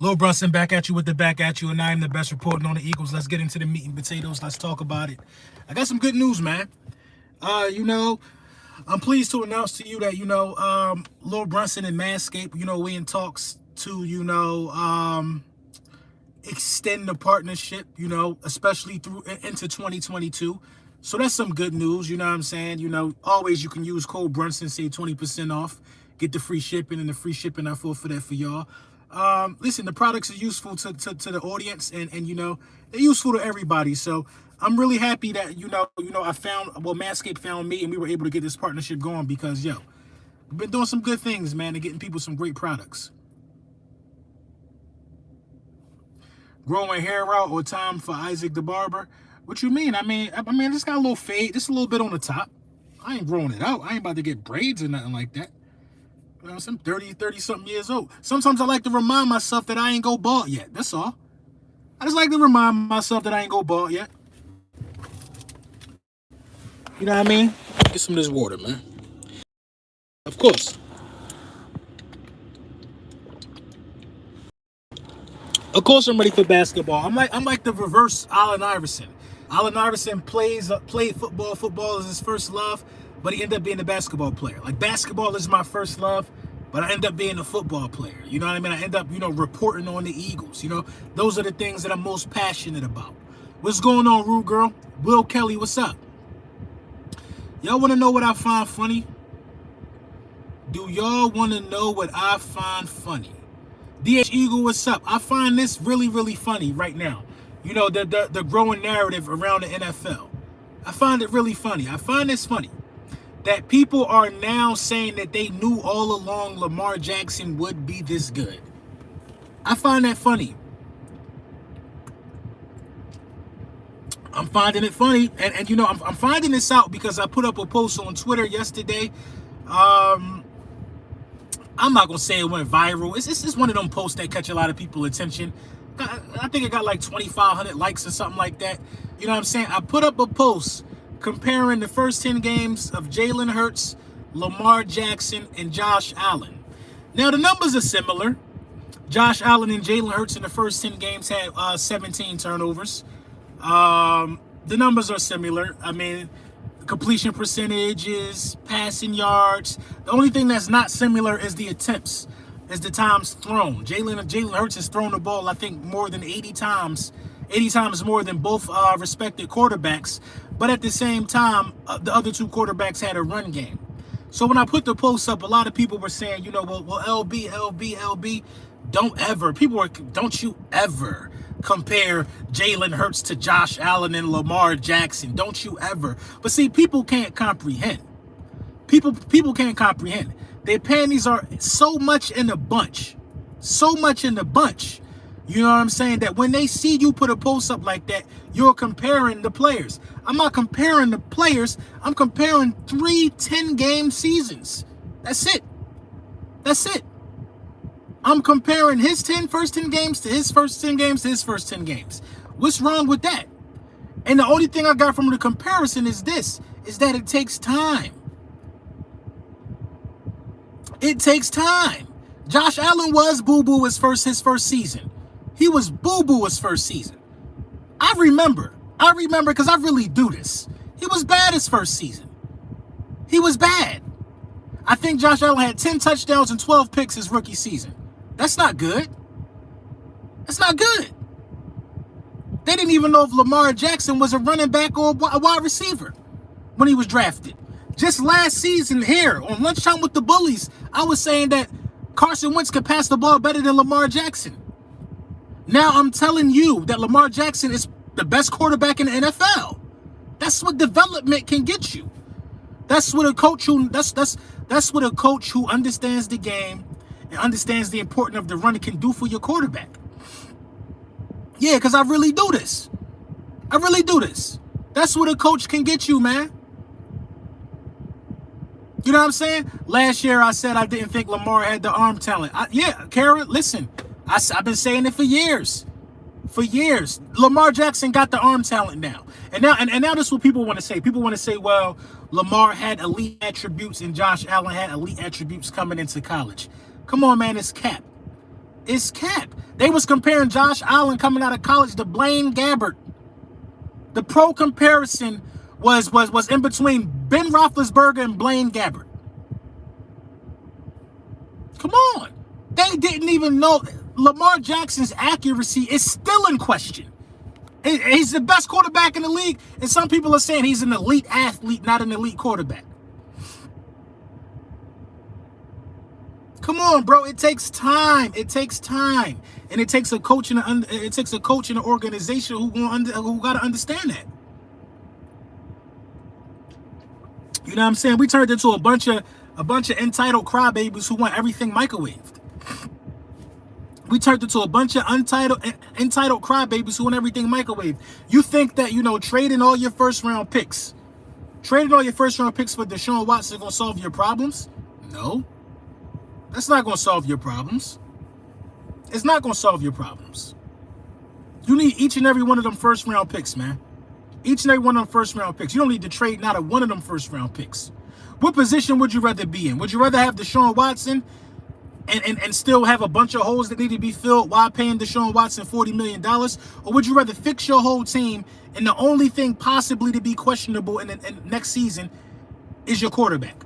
Lil Brunson back at you with the back at you, and I am the best reporting on the Eagles. Let's get into the meat and potatoes. Let's talk about it. I got some good news, man. You know, I'm pleased to announce to you that, Lil Brunson and Manscaped, we in talks to, extend the partnership, especially through into 2022. So that's some good news, you know what I'm saying? Always you can use code Brunson, save 20% off, get the free shipping, and the free shipping I for that for y'all. Listen, the products are useful to the audience, and they're useful to everybody. So I'm really happy that Manscaped found me and we were able to get this partnership going because we've been doing some good things, man, and getting people some great products. Growing hair out or time for Isaac the barber? What you mean? I mean, this got a little fade, just a little bit on the top. I ain't growing it out. I ain't about to get braids or nothing like that. I'm 30 something years old. Sometimes I like to remind myself that I ain't go bald yet. That's all. I just like to remind myself that I ain't go bald yet. You know what I mean? Get some of this water, man. Of course. Of course, I'm ready for basketball. I'm like the reverse Allen Iverson. Allen Iverson played football. Football is his first love, but he ended up being a basketball player. Like basketball is my first love, but I end up being a football player. You know what I mean? I end up reporting on the Eagles. Those are the things that I'm most passionate about. What's going on, Rude Girl? Will Kelly, what's up? Y'all want to know what I find funny? Do y'all want to know what I find funny? DH Eagle, what's up? I find this really, really funny right now. The growing narrative around the NFL. I find it really funny. I find this funny that people are now saying that they knew all along Lamar Jackson would be this good. I find that funny. I'm finding it funny. And I'm finding this out because I put up a post on Twitter yesterday. I'm not gonna say it went viral. It's one of them posts that catch a lot of people's attention. I think it got like 2,500 likes or something like that. You know what I'm saying? I put up a post comparing the first 10 games of Jalen Hurts, Lamar Jackson, and Josh Allen. Now the numbers are similar. Josh Allen and Jalen Hurts in the first 10 games had 17 turnovers. The numbers are similar. I mean, completion percentages, passing yards. The only thing that's not similar is the attempts, is the times thrown. Jalen Hurts has thrown the ball, I think, more than 80 times more than both respected quarterbacks. But at the same time, the other two quarterbacks had a run game. So when I put the post up, a lot of people were saying, well, LB. Don't you ever compare Jalen Hurts to Josh Allen and Lamar Jackson. Don't you ever. But see, people can't comprehend. People can't comprehend. Their panties are so much in a bunch. So much in the bunch. You know what I'm saying? That when they see you put a post up like that, you're comparing the players. I'm not comparing the players. I'm comparing 3 10-game seasons. That's it. That's it. I'm comparing his first 10 games to his first 10 games to his first 10 games. What's wrong with that? And the only thing I got from the comparison is that it takes time. It takes time. Josh Allen was boo-boo his first season. He was boo-boo his first season. I remember because I really do this. He was bad his first season. He was bad. I think Josh Allen had 10 touchdowns and 12 picks his rookie season. That's not good. That's not good. They didn't even know if Lamar Jackson was a running back or a wide receiver when he was drafted. Just last season here on Lunchtime with the Bullies, I was saying that Carson Wentz could pass the ball better than Lamar Jackson. Now I'm telling you that Lamar Jackson is the best quarterback in the NFL. That's what development can get you. That's what a coach who understands the game and understands the importance of the run can do for your quarterback. Yeah, because I really do this. I really do this. That's what a coach can get you, man. You know what I'm saying? Last year I said I didn't think Lamar had the arm talent. Kara, listen. I've been saying it for years. For years. Lamar Jackson got the arm talent now. And now this is what people want to say. People want to say, well, Lamar had elite attributes and Josh Allen had elite attributes coming into college. Come on, man, it's cap. It's cap. They was comparing Josh Allen coming out of college to Blaine Gabbert. The pro comparison was in between Ben Roethlisberger and Blaine Gabbert. Come on. They didn't even know. Lamar Jackson's accuracy is still in question. He's the best quarterback in the league, and some people are saying he's an elite athlete, not an elite quarterback. Come on, bro. It takes time. It takes time, and it takes a coach and an organization who got to understand that. You know what I'm saying? We turned into a bunch of entitled crybabies who want everything microwaved. We turned into a bunch of entitled crybabies who want everything microwaved. You think that, trading all your first round picks for Deshaun Watson is going to solve your problems? No. That's not going to solve your problems. It's not going to solve your problems. You need each and every one of them first round picks, man. Each and every one of them first round picks. You don't need to trade not a one of them first round picks. What position would you rather be in? Would you rather have Deshaun Watson and still have a bunch of holes that need to be filled while paying Deshaun Watson $40 million? Or would you rather fix your whole team and the only thing possibly to be questionable in next season is your quarterback?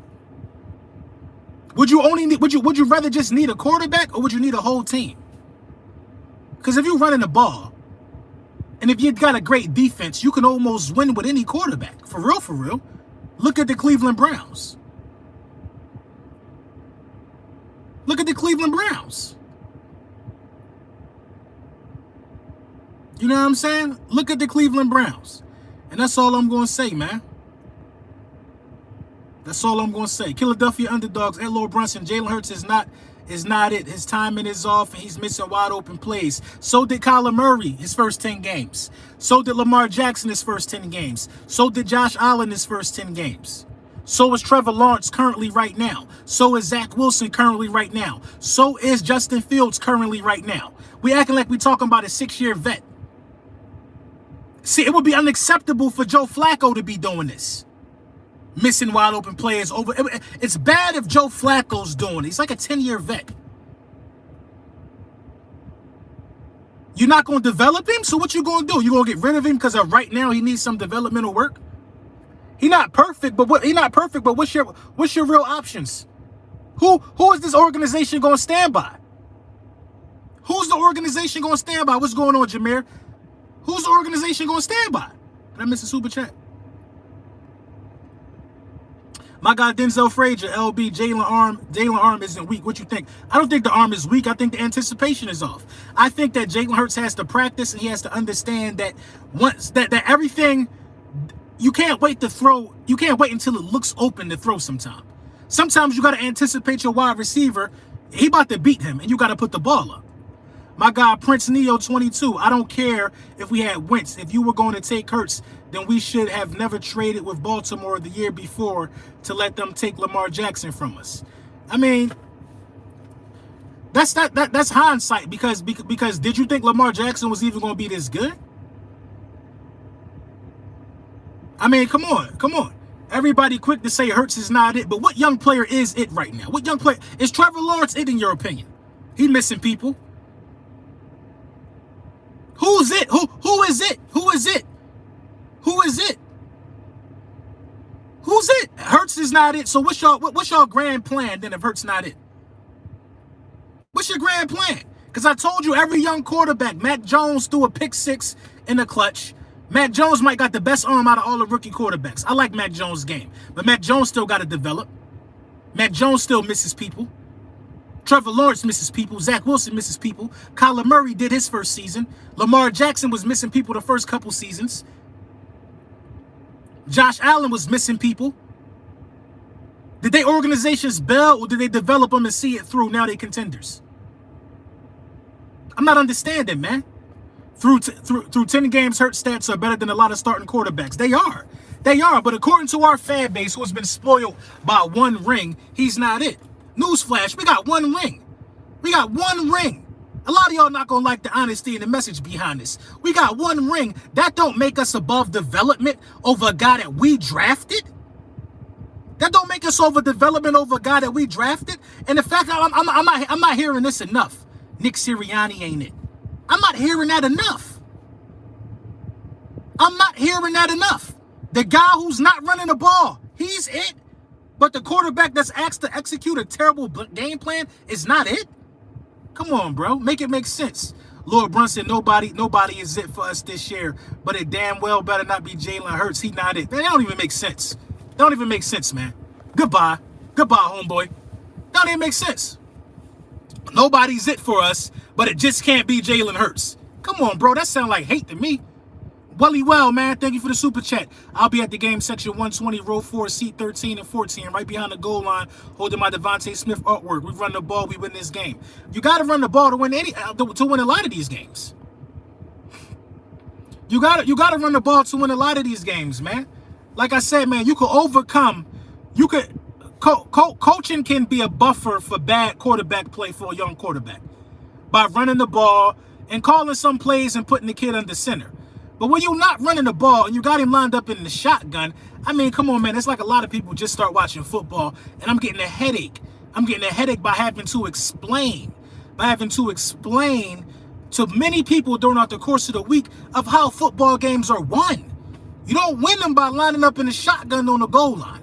Would you rather just need a quarterback, or would you need a whole team? Because if you're running the ball and if you've got a great defense, you can almost win with any quarterback. For real, for real. Look at the Cleveland Browns. Look at the Cleveland Browns. You know what I'm saying? Look at the Cleveland Browns. And that's all I'm going to say, man. That's all I'm going to say. Philadelphia underdogs, Ed Lord Brunson. Jalen Hurts is not it. His timing is off, and he's missing wide open plays. So did Kyler Murray his first 10 games. So did Lamar Jackson his first 10 games. So did Josh Allen his first 10 games. So is Trevor Lawrence currently right now. So is Zach Wilson currently right now. So is Justin Fields currently right now. We acting like we talking about a 6-year vet. See, it would be unacceptable for Joe Flacco to be doing this. Missing wide open players over. It's bad if Joe Flacco's doing it. He's like a 10-year vet. You're not going to develop him? So what you going to do? You going to get rid of him because right now he needs some developmental work? He's not perfect, but what's your real options? Who is this organization going to stand by? Who's the organization going to stand by? What's going on, Jameer? Who's the organization going to stand by? Did I miss a super chat? My guy Denzel Frazier, LB, Jalen arm isn't weak. What you think? I don't think the arm is weak. I think the anticipation is off. I think that Jalen Hurts has to practice, and he has to understand that that everything, you can't wait to throw. You can't wait until it looks open to throw sometime. Sometimes you got to anticipate your wide receiver. He about to beat him, and you got to put the ball up. My guy Prince Neo 22. I don't care if we had Wentz. If you were going to take Hurts, then we should have never traded with Baltimore the year before to let them take Lamar Jackson from us. I mean, that's hindsight because did you think Lamar Jackson was even going to be this good? I mean, come on. Everybody quick to say Hurts is not it, but what young player is it right now? What young player is Trevor Lawrence it in your opinion? He missing people. Who's it? Who is it? Who is it? Who is it? Who's it? Hurts is not it. So what's your grand plan then if Hurts not it? What's your grand plan? Because I told you every young quarterback, Mac Jones threw a pick 6 in the clutch. Mac Jones might got the best arm out of all the rookie quarterbacks. I like Mac Jones' game, but Mac Jones still got to develop. Mac Jones still misses people. Trevor Lawrence misses people. Zach Wilson misses people. Kyler Murray did his first season. Lamar Jackson was missing people the first couple seasons. Josh Allen was missing people. Did they organizations bail, or did they develop them and see it through? Now they contenders. I'm not understanding, man. Through 10 games, Hurts stats are better than a lot of starting quarterbacks. They are. But according to our fan base, who has been spoiled by one ring, he's not it. Newsflash, we got one ring. We got one ring. A lot of y'all not going to like the honesty and the message behind this. We got one ring. That don't make us above development over a guy that we drafted. That don't make us over development over a guy that we drafted. And the fact I'm not hearing this enough. Nick Sirianni ain't it. I'm not hearing that enough. I'm not hearing that enough. The guy who's not running the ball, he's it. But the quarterback that's asked to execute a terrible game plan is not it. Come on, bro. Make it make sense. Lord Brunson, nobody is it for us this year, but it damn well better not be Jalen Hurts. He not it. That don't even make sense. Don't even make sense, man. Goodbye. Goodbye, homeboy. Don't even make sense. Nobody's it for us, but it just can't be Jalen Hurts. Come on, bro. That sounds like hate to me. Well, man, thank you for the super chat. I'll be at the game section 120, row 4, seat 13 and 14, right behind the goal line, holding my Devontae Smith artwork. We run the ball, we win this game. You got to run the ball to win a lot of these games. You got to run the ball to win a lot of these games, man. Like I said, man, you could overcome. You could coaching can be a buffer for bad quarterback play for a young quarterback by running the ball and calling some plays and putting the kid under center. But when you're not running the ball and you got him lined up in the shotgun, I mean, come on, man. It's like a lot of people just start watching football, and I'm getting a headache. I'm getting a headache by having to explain to many people during the course of the week of how football games are won. You don't win them by lining up in the shotgun on the goal line.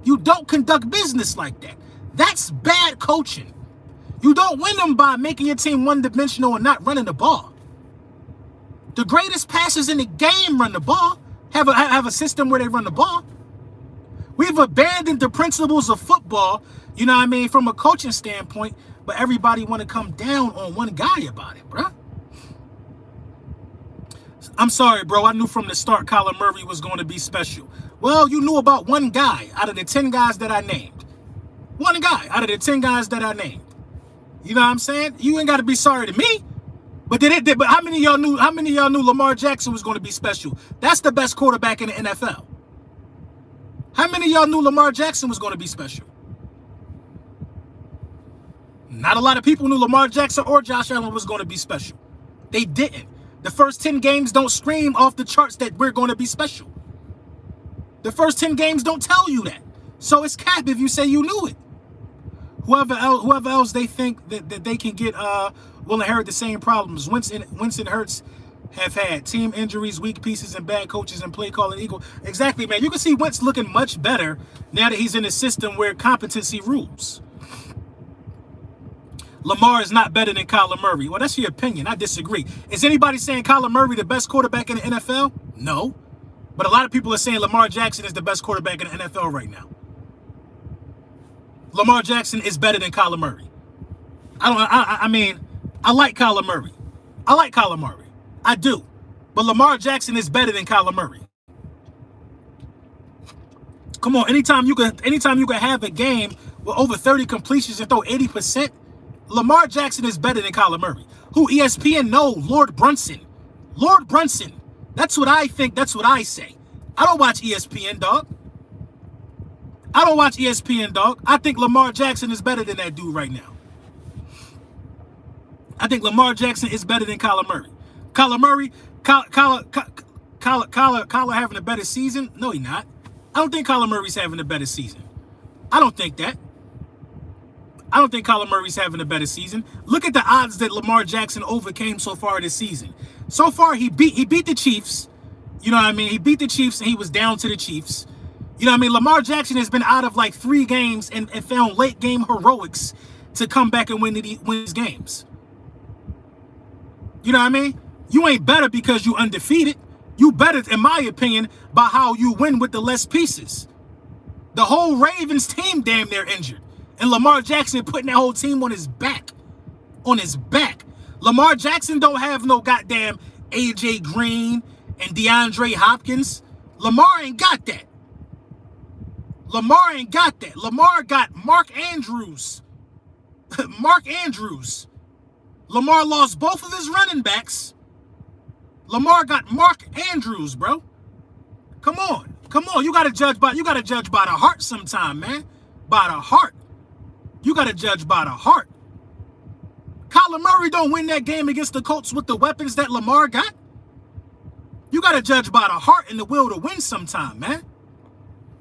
You don't conduct business like that. That's bad coaching. You don't win them by making your team one-dimensional and not running the ball. The greatest passers in the game run the ball, have a system where they run the ball. We've abandoned the principles of football, you know what I mean, from a coaching standpoint, but everybody want to come down on one guy about it, bro. I'm sorry, bro. I knew from the start Kyler Murray was going to be special. Well, you knew about one guy out of the 10 guys that I named. One guy out of the 10 guys that I named. You know what I'm saying? You ain't got to be sorry to me. But but how many of y'all knew? How many of y'all knew Lamar Jackson was going to be special? That's the best quarterback in the NFL. How many of y'all knew Lamar Jackson was going to be special? Not a lot of people knew Lamar Jackson or Josh Allen was going to be special. They didn't. The first 10 games don't scream off the charts that we're going to be special. The first 10 games don't tell you that. So it's cap if you say you knew it. Whoever else they think that they can get will inherit the same problems. Winston Hurts have had team injuries, weak pieces, and bad coaches and play calling equal. Exactly, man. You can see Wentz looking much better now that he's in a system where competency rules. Lamar is not better than Kyler Murray. Well, that's your opinion. I disagree. Is anybody saying Kyler Murray the best quarterback in the NFL? No. But a lot of people are saying Lamar Jackson is the best quarterback in the NFL right now. Lamar Jackson is better than Kyler Murray. I mean, I like Kyler Murray. I like Kyler Murray. I do. But Lamar Jackson is better than Kyler Murray. Come on, anytime you can have a game with over 30 completions and throw 80%, Lamar Jackson is better than Kyler Murray. Who, ESPN? No, Lord Brunson. Lord Brunson. That's what I think. That's what I say. I don't watch ESPN, dog. I don't watch ESPN, dog. I think Lamar Jackson is better than that dude right now. I think Lamar Jackson is better than Kyler Murray. Kyler Murray, Kyler having a better season? No, he's not. I don't think Kyler Murray's having a better season. I don't think that. I don't think Kyler Murray's having a better season. Look at the odds that Lamar Jackson overcame so far this season. So far, he beat the Chiefs. You know what I mean? He beat the Chiefs and he was down to the Chiefs. You know what I mean? Lamar Jackson has been out of like 3 games and found late game heroics to come back and win his games. You know what I mean? You ain't better because you undefeated. You better, in my opinion, by how you win with the less pieces. The whole Ravens team damn near injured. And Lamar Jackson putting that whole team on his back. On his back. Lamar Jackson don't have no goddamn AJ Green and DeAndre Hopkins. Lamar ain't got that. Lamar ain't got that. Lamar got Mark Andrews. Mark Andrews. Lamar lost both of his running backs. Lamar got Mark Andrews, bro. Come on. Come on. You gotta judge by the heart sometime, man. By the heart. You gotta judge by the heart. Kyler Murray don't win that game against the Colts with the weapons that Lamar got. You gotta judge by the heart and the will to win sometime, man.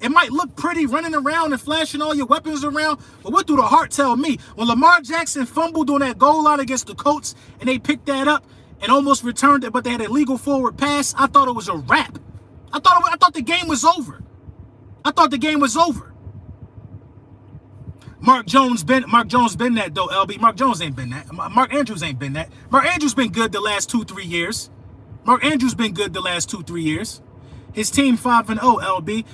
It might look pretty running around and flashing all your weapons around, but what do the heart tell me? When Lamar Jackson fumbled on that goal line against the Colts and they picked that up, and almost returned it, but they had a legal forward pass, I thought it was a wrap. I thought the game was over. I thought the game was over. Mark Jones been that though, LB. Mark Jones ain't been that. Mark Andrews ain't been that. Mark Andrews been good the last 2-3 years. Mark Andrews been good the last 2-3 years. His team 5-0, LB.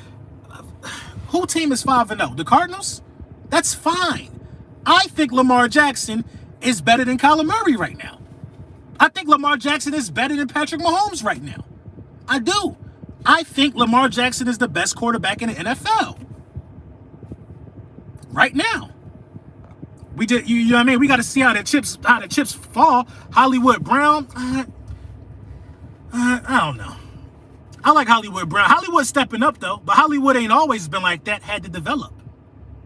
Who team is 5-0? The Cardinals? That's fine. I think Lamar Jackson is better than Kyler Murray right now. I think Lamar Jackson is better than Patrick Mahomes right now. I do. I think Lamar Jackson is the best quarterback in the NFL. Right now. We did, you know what I mean? We got to see how the chips fall. Hollywood Brown, I don't know. I like Hollywood Brown. Hollywood's stepping up though, but Hollywood ain't always been like that. Had to develop.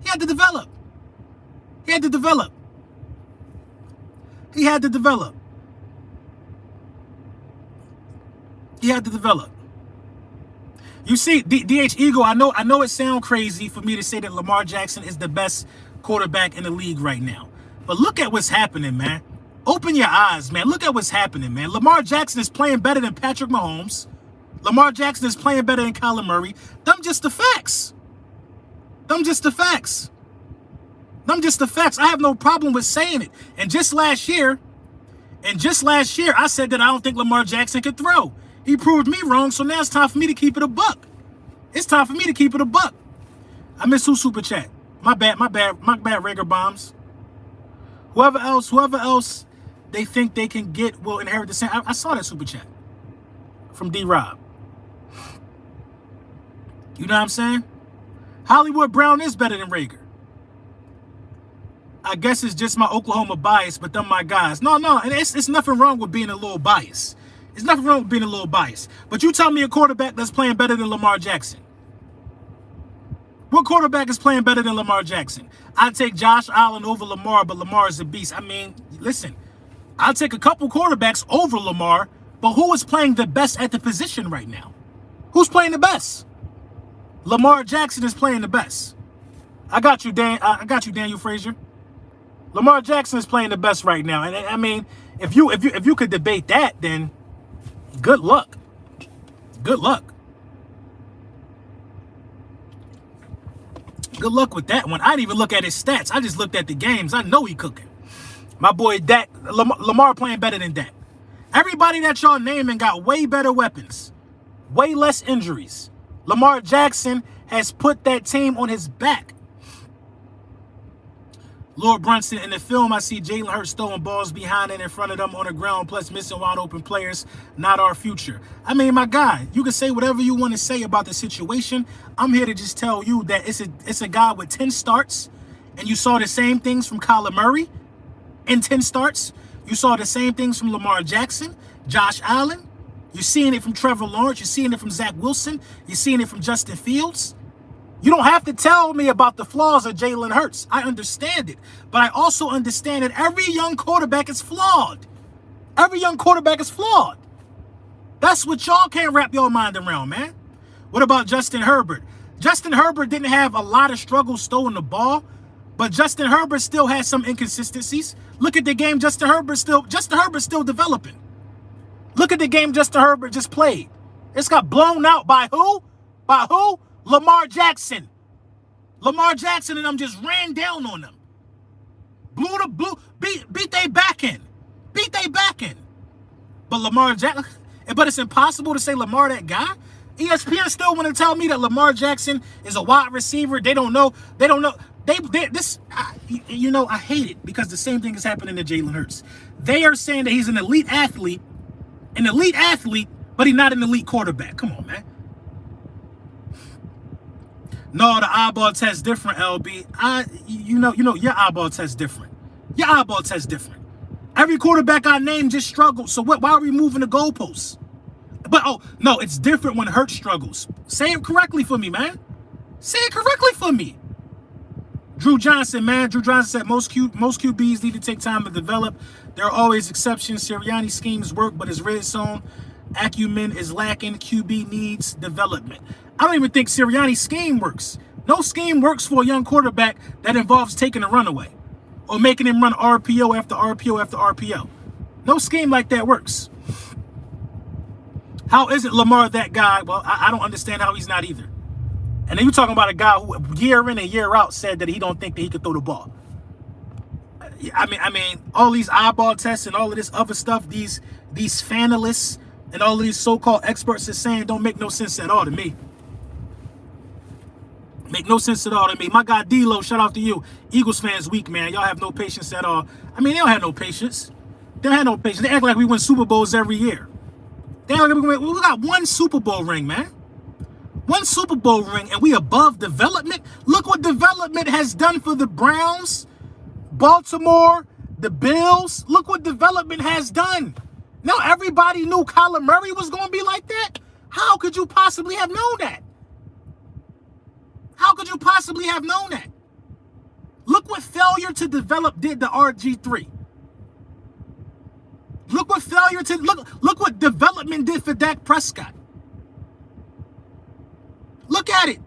He had to develop. He had to develop. He had to develop. He had to develop. You see, DH Eagle, I know it sounds crazy for me to say that Lamar Jackson is the best quarterback in the league right now. But look at what's happening, man. Open your eyes, man. Look at what's happening, man. Lamar Jackson is playing better than Patrick Mahomes. Lamar Jackson is playing better than Kyler Murray. Them just the facts. Them just the facts. Them just the facts. I have no problem with saying it. And just last year, I said that I don't think Lamar Jackson could throw. He proved me wrong, so now it's time for me to keep it a buck. It's time for me to keep it a buck. I miss who super chat. My bad, Rager Bombs. Whoever else they think they can get will inherit the same. I saw that super chat from D-Rob. You know what I'm saying? Hollywood Brown is better than Rager. I guess it's just my Oklahoma bias, but them my guys. No, and it's nothing wrong with being a little biased. There's nothing wrong with being a little biased. But you tell me a quarterback that's playing better than Lamar Jackson. What quarterback is playing better than Lamar Jackson? I'd take Josh Allen over Lamar, but Lamar is a beast. I mean, listen, I'll take a couple quarterbacks over Lamar, but who is playing the best at the position right now? Who's playing the best? Lamar Jackson is playing the best. I got you, Daniel Frazier. Lamar Jackson is playing the best right now. And I mean, if you could debate that, then good luck. Good luck. Good luck with that one. I didn't even look at his stats. I just looked at the games. I know he cooking. My boy Dak, Lamar playing better than Dak. Everybody that y'all naming got way better weapons. Way less injuries. Lamar Jackson has put that team on his back. Lord Brunson, in the film, I see Jalen Hurts throwing balls behind and in front of them on the ground, plus missing wide open players, not our future. I mean, my guy, you can say whatever you want to say about the situation. I'm here to just tell you that it's a guy with 10 starts, and you saw the same things from Kyler Murray in 10 starts. You saw the same things from Lamar Jackson, Josh Allen. You're seeing it from Trevor Lawrence. You're seeing it from Zach Wilson. You're seeing it from Justin Fields. You don't have to tell me about the flaws of Jalen Hurts. I understand it. But I also understand that every young quarterback is flawed. Every young quarterback is flawed. That's what y'all can't wrap your mind around, man. What about Justin Herbert? Justin Herbert didn't have a lot of struggles throwing the ball, but Justin Herbert still has some inconsistencies. Look at the game Justin Herbert's still developing. Look at the game Justin Herbert just played. It's got blown out by who? By who? Lamar Jackson. Lamar Jackson and them just ran down on them. Beat they back in. Beat they back in. But Lamar Jackson, but it's impossible to say Lamar that guy. ESPN still want to tell me that Lamar Jackson is a wide receiver. They don't know. I hate it because the same thing is happening to Jalen Hurts. They are saying that he's an elite athlete, but he's not an elite quarterback. Come on, man. No, the eyeball test different, LB. Your eyeball test different. Your eyeball test different. Every quarterback I named just struggled. So why are we moving the goalposts? But no, it's different when Hurts struggles. Say it correctly for me, man. Say it correctly for me. Drew Johnson, man. Drew Johnson said most QBs need to take time to develop. There are always exceptions. Sirianni's schemes work, but his red zone acumen is lacking. QB needs development. I don't even think Sirianni's scheme works. No scheme works for a young quarterback that involves taking a runaway or making him run RPO after RPO after RPO. No scheme like that works. How isn't Lamar that guy? Well, I don't understand how he's not either. And then you're talking about a guy who year in and year out said that he don't think that he could throw the ball. I mean, all these eyeball tests and all of this other stuff, these fanalists and all of these so-called experts are saying don't make no sense at all to me. Make no sense at all to me. My guy D-Lo, shout out to you. Eagles fans weak, man. Y'all have no patience at all. I mean, they don't have no patience. They don't have no patience. They act like we win Super Bowls every year. They act like we got one Super Bowl ring, man. One Super Bowl ring, and we above development. Look what development has done for the Browns, Baltimore, the Bills. Look what development has done. Now everybody knew Kyler Murray was going to be like that. How could you possibly have known that? How could you possibly have known that? Look what failure to develop did to RG3. Look what look what development did for Dak Prescott. Look at it.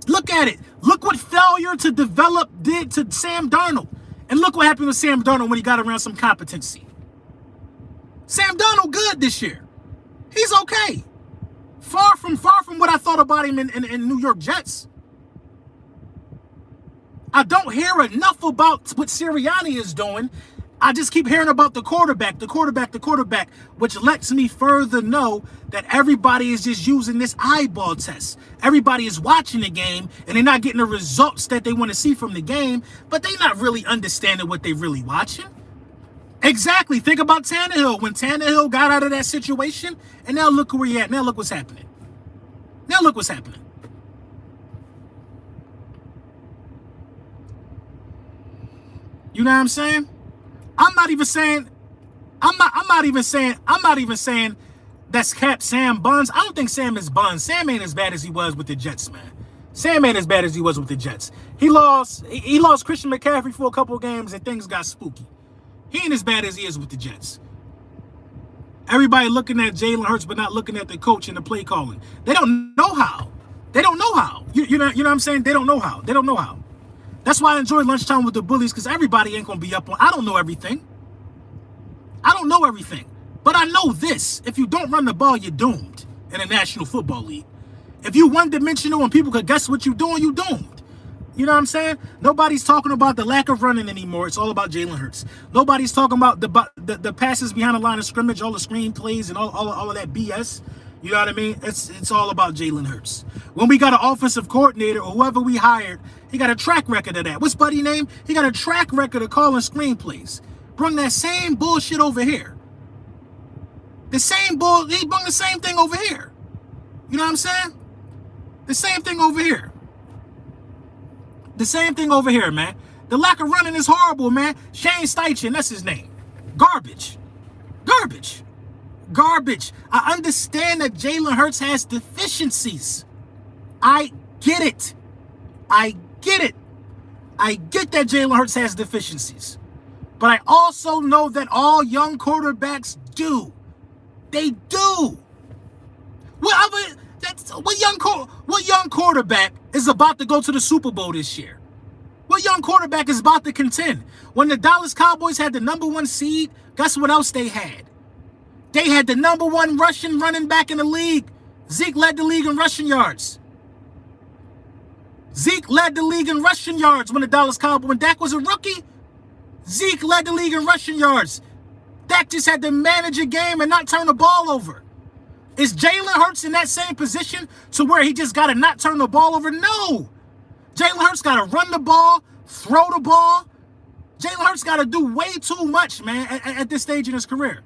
Look at it. Look what failure to develop did to Sam Darnold. And look what happened with Sam Darnold when he got around some competency. Sam Darnold good this year. He's okay. Far from what I thought about him in New York Jets. I don't hear enough about what Sirianni is doing. I just keep hearing about the quarterback, which lets me further know that everybody is just using this eyeball test. Everybody is watching the game, and they're not getting the results that they want to see from the game, but they're not really understanding what they're really watching. Exactly. Think about Tannehill. When Tannehill got out of that situation, and now look where he at. Now look what's happening. Now look what's happening. You know what I'm saying? I'm not even saying that's Cap Sam Buns. I don't think Sam is Buns. Sam ain't as bad as he was with the Jets, man. Sam ain't as bad as he was with the Jets. He lost Christian McCaffrey for a couple of games and things got spooky. He ain't as bad as he is with the Jets. Everybody looking at Jalen Hurts but not looking at the coach and the play calling. They don't know how. They don't know how. You know what I'm saying? They don't know how. They don't know how. That's why I enjoy lunchtime with the bullies, because everybody ain't going to be up on. I don't know everything. I don't know everything. But I know this. If you don't run the ball, you're doomed in the National Football League. If you one-dimensional and people could guess what you're doing, you doomed. You know what I'm saying? Nobody's talking about the lack of running anymore. It's all about Jalen Hurts. Nobody's talking about the passes behind the line of scrimmage, all the screen plays, and all of that BS. You know what I mean? It's all about Jalen Hurts. When we got an offensive coordinator or whoever we hired, he got a track record of that. What's Buddy's name? He got a track record of calling screenplays. Bring that same bullshit over here. He brought the same thing over here. You know what I'm saying? The same thing over here. The same thing over here, man. The lack of running is horrible, man. Shane Steichen, that's his name. Garbage. Garbage. Garbage. I understand that Jalen Hurts has deficiencies. I get it. I get it. I get that Jalen Hurts has deficiencies. But I also know that all young quarterbacks do. They do. What young quarterback is about to go to the Super Bowl this year? What young quarterback is about to contend? When the Dallas Cowboys had the #1 seed, guess what else they had? They had the #1 rushing running back in the league. Zeke led the league in rushing yards. Zeke led the league in rushing yards when the Dallas Cowboys, when Dak was a rookie. Zeke led the league in rushing yards. Dak just had to manage a game and not turn the ball over. Is Jalen Hurts in that same position to where he just got to not turn the ball over? No. Jalen Hurts got to run the ball, throw the ball. Jalen Hurts got to do way too much, man, at this stage in his career.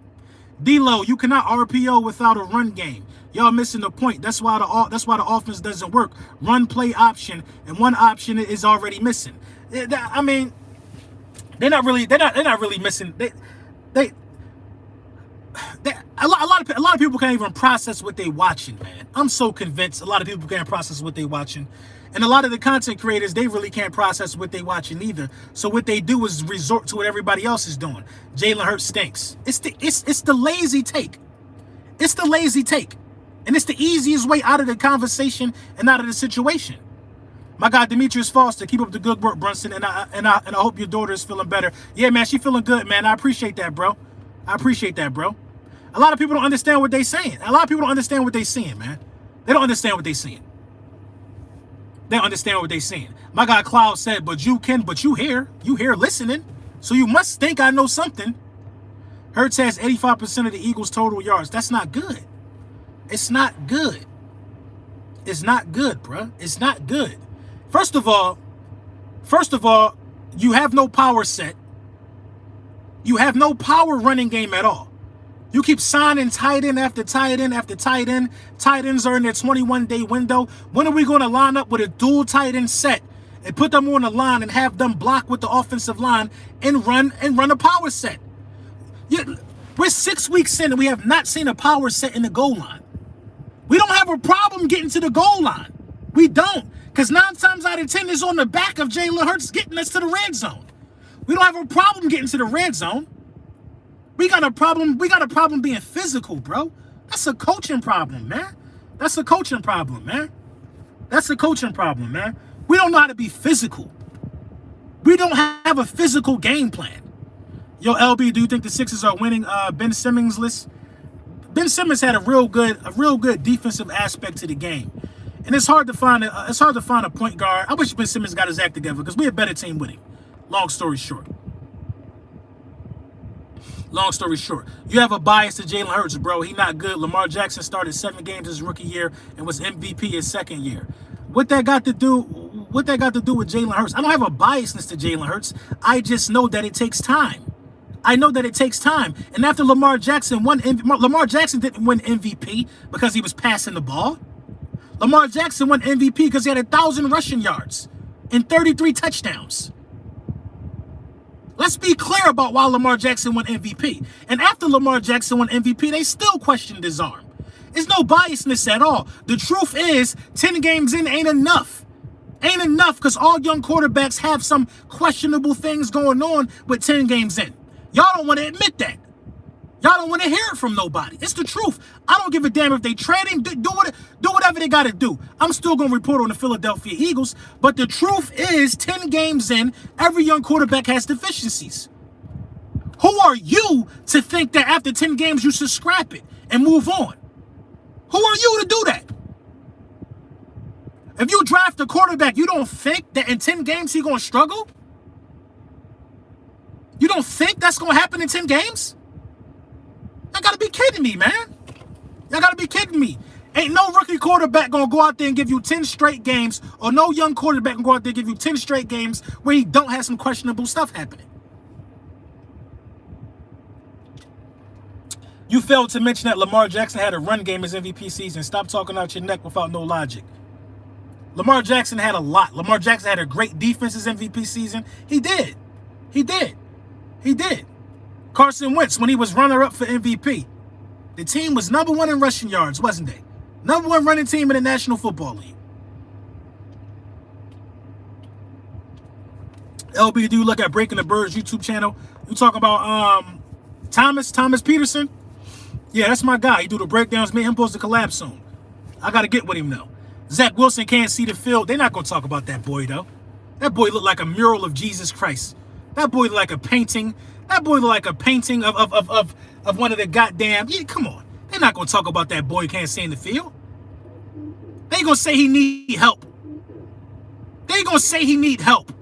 D-Lo, you cannot RPO without a run game. Y'all missing the point. That's why the offense doesn't work. Run play option, and one option is already missing. I mean, they're not really missing. A lot of people can't even process what they're watching, man. I'm so convinced a lot of people can't process what they're watching. And a lot of the content creators, they really can't process what they're watching either. So what they do is resort to what everybody else is doing. Jalen Hurts stinks. It's the lazy take. It's the lazy take. And it's the easiest way out of the conversation and out of the situation. My guy Demetrius Foster, keep up the good work, Brunson, and I hope your daughter is feeling better. Yeah, man, she feeling good, man. I appreciate that, bro. I appreciate that, bro. A lot of people don't understand what they're saying. A lot of people don't understand what they're seeing, man. They don't understand what they're seeing. They don't understand what they're saying. My guy Cloud said, but you here listening, so you must think I know something. Hurts has 85% of the Eagles' total yards. That's not good. It's not good. It's not good, bruh. It's not good. First of all, you have no power set. You have no power running game at all. You keep signing tight end after tight end after tight end. Tight ends are in their 21-day window. When are we going to line up with a dual tight end set and put them on the line and have them block with the offensive line and run a power set? We're 6 weeks in and we have not seen a power set in the goal line. We don't have a problem getting to the goal line. We don't, because 9 times out of 10 is on the back of Jalen Hurts getting us to the red zone. We don't have a problem getting to the red zone. We got a problem being physical, bro. That's a coaching problem, man. That's a coaching problem, man. That's a coaching problem, man. We don't know how to be physical. We don't have a physical game plan. Yo, LB, do you think the Sixers are winning Ben Simmons list? Ben Simmons had a real good defensive aspect to the game. And it's hard to find a point guard. I wish Ben Simmons got his act together because we're a better team with him. Long story short. Long story short, you have a bias to Jalen Hurts, bro. He not good. Lamar Jackson started 7 games his rookie year and was MVP his second year. What that got to do with Jalen Hurts? I don't have a biasness to Jalen Hurts. I just know that it takes time. I know that it takes time. And after Lamar Jackson didn't win MVP because he was passing the ball. Lamar Jackson won MVP because he had 1,000 rushing yards and 33 touchdowns. Let's be clear about why Lamar Jackson won MVP. And after Lamar Jackson won MVP, they still questioned his arm. There's no biasness at all. The truth is, 10 games in ain't enough. Ain't enough because all young quarterbacks have some questionable things going on with 10 games in. Y'all don't want to admit that. Y'all don't want to hear it from nobody. It's the truth. I don't give a damn if they trade him. Do whatever they got to do. I'm still going to report on the Philadelphia Eagles. But the truth is, 10 games in, every young quarterback has deficiencies. Who are you to think that after 10 games you should scrap it and move on? Who are you to do that? If you draft a quarterback, you don't think that in 10 games he's going to struggle? You don't think that's going to happen in 10 games? Y'all gotta be kidding me, man. Y'all gotta be kidding me. Ain't no rookie quarterback gonna go out there and give you 10 straight games, or no young quarterback gonna go out there and give you 10 straight games where he don't have some questionable stuff happening. You failed to mention that Lamar Jackson had a run game his MVP season. Stop talking out your neck without no logic. Lamar Jackson had a lot. Lamar Jackson had a great defense his MVP season. He did. He did. He did. Carson Wentz, when he was runner-up for MVP, the team was number 1 in rushing yards, wasn't they? Number 1 running team in the National Football League. LB, do you look at Breaking the Birds YouTube channel? You talking about Thomas Peterson? Yeah, that's my guy. He do the breakdowns. Me and him supposed to collab soon. I got to get with him now. Zach Wilson can't see the field. They're not going to talk about that boy, though. That boy looked like a mural of Jesus Christ. That boy looked like a painting. That boy looked like a painting of one of the goddamn... Yeah, come on. They're not going to talk about that boy can't see in the field. They going to say he need help. They going to say he need help.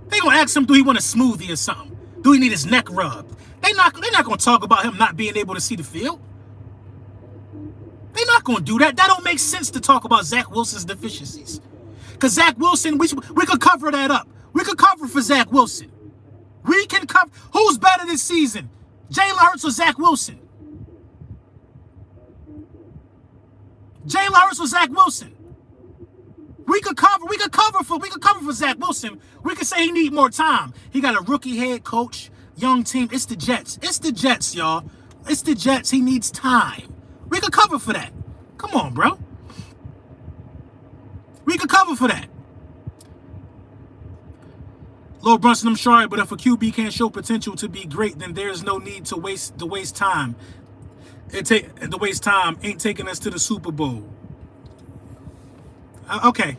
They going to ask him, do he want a smoothie or something? Do he need his neck rubbed? They're not going to talk about him not being able to see the field. They're not going to do that. That don't make sense to talk about Zach Wilson's deficiencies. Because Zach Wilson, we could cover that up. We could cover for Zach Wilson. We can cover. Who's better this season? Jalen Hurts or Zach Wilson? Jalen Hurts or Zach Wilson? We could cover for Zach Wilson. We could say he need more time. He got a rookie head coach, young team. It's the Jets. It's the Jets, y'all. It's the Jets. He needs time. We could cover for that. Come on, bro. We could cover for that. Lil Brunson, I'm sorry, but if a QB can't show potential to be great, then there's no need to waste time. The waste time ain't taking us to the Super Bowl. Okay.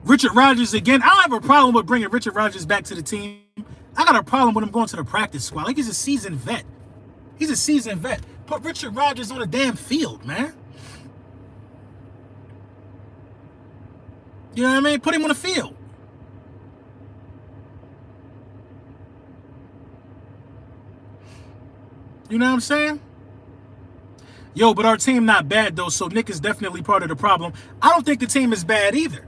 Richard Rodgers again. I don't have a problem with bringing Richard Rodgers back to the team. I got a problem with him going to the practice squad. Like, he's a seasoned vet. He's a seasoned vet. Put Richard Rodgers on the damn field, man. You know what I mean? Put him on the field. You know what I'm saying? Yo, but our team not bad, though, so Nick is definitely part of the problem. I don't think the team is bad either.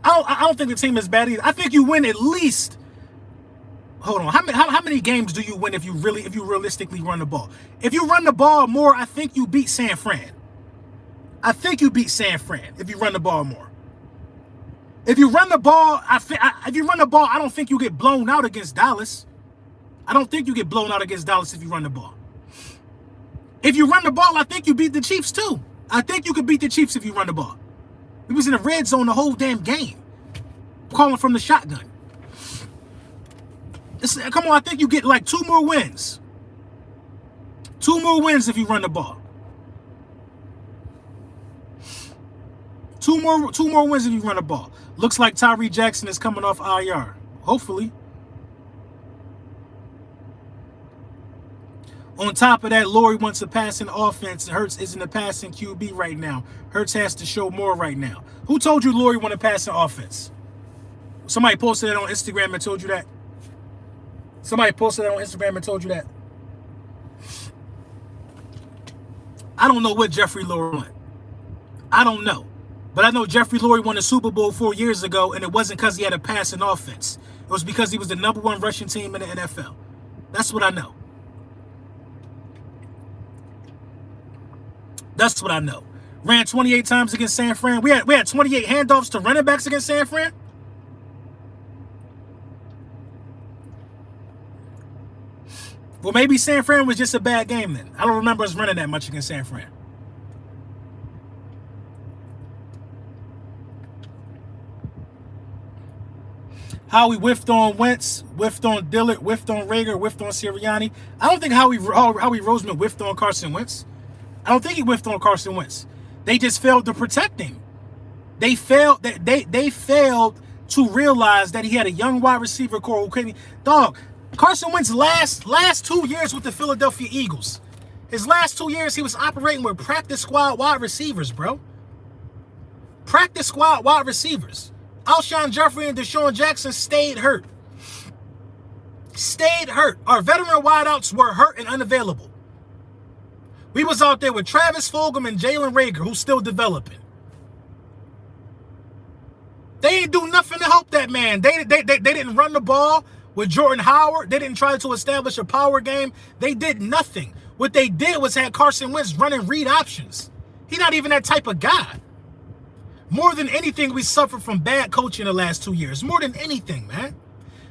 I don't think the team is bad either. I think you win at least... Hold on. How many games do you win if you realistically run the ball? If you run the ball more, I think you beat San Fran. I think you beat San Fran if you run the ball more. If you run the ball, I don't think you get blown out against Dallas. I don't think you get blown out against Dallas if you run the ball. If you run the ball, I think you beat the Chiefs too. I think you could beat the Chiefs if you run the ball. He was in the red zone the whole damn game, calling from the shotgun. Come on, I think you get like 2 more wins. 2 more wins if you run the ball. 2 more wins if you run the ball. Looks like Tyree Jackson is coming off IR. Hopefully. On top of that, Laurie wants a passing offense. Hurts isn't a passing QB right now. Hurts has to show more right now. Who told you Laurie want a passing offense? Somebody posted that on Instagram and told you that. Somebody posted that on Instagram and told you that. I don't know what Jeffrey Lurie won. I don't know. But I know Jeffrey Lurie won a Super Bowl 4 years ago, and it wasn't because he had a passing offense. It was because he was the #1 rushing team in the NFL. That's what I know. That's what I know. Ran 28 times against San Fran. We had 28 handoffs to running backs against San Fran. Well, maybe San Fran was just a bad game then. I don't remember us running that much against San Fran. Howie whiffed on Wentz, whiffed on Dillard, whiffed on Rager, whiffed on Sirianni. I don't think Howie Roseman whiffed on Carson Wentz. I don't think he whiffed on Carson Wentz. They just failed to protect him. They failed to realize that he had a young wide receiver core who couldn't. Dog, Carson Wentz last 2 years with the Philadelphia Eagles. His last 2 years, he was operating with practice squad wide receivers, bro. Practice squad wide receivers. Alshon Jeffrey and Deshaun Jackson stayed hurt. Stayed hurt. Our veteran wideouts were hurt and unavailable. We was out there with Travis Fulgham and Jalen Rager, who's still developing. They ain't do nothing to help that man. They didn't run the ball with Jordan Howard. They didn't try to establish a power game. They did nothing. What they did was had Carson Wentz running read options. He's not even that type of guy. More than anything, we suffered from bad coaching the last 2 years. More than anything, man.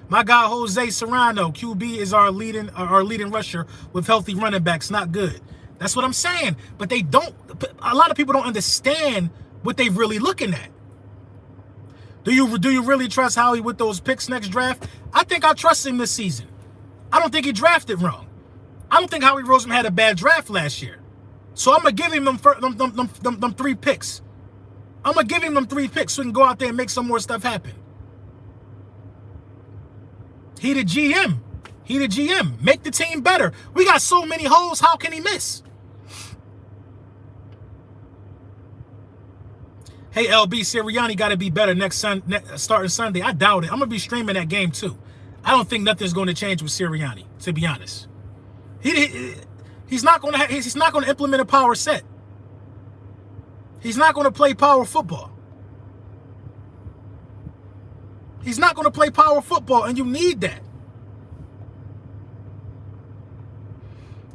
My guy Jose Serrano, QB, is our leading rusher with healthy running backs. Not good. That's what I'm saying. But they don't. A lot of people don't understand what they're really looking at. Do you really trust Howie with those picks next draft? I think I trust him this season. I don't think he drafted wrong. I don't think Howie Roseman had a bad draft last year. So I'm going to give him them 3 picks. I'm going to give him them 3 picks so he can go out there and make some more stuff happen. He the GM. He the GM. Make the team better. We got so many holes. How can he miss? Hey, LB, Sirianni got to be better starting Sunday. I doubt it. I'm going to be streaming that game too. I don't think nothing's going to change with Sirianni, to be honest. He's not going to implement a power set. He's not going to play power football. He's not going to play power football, and you need that.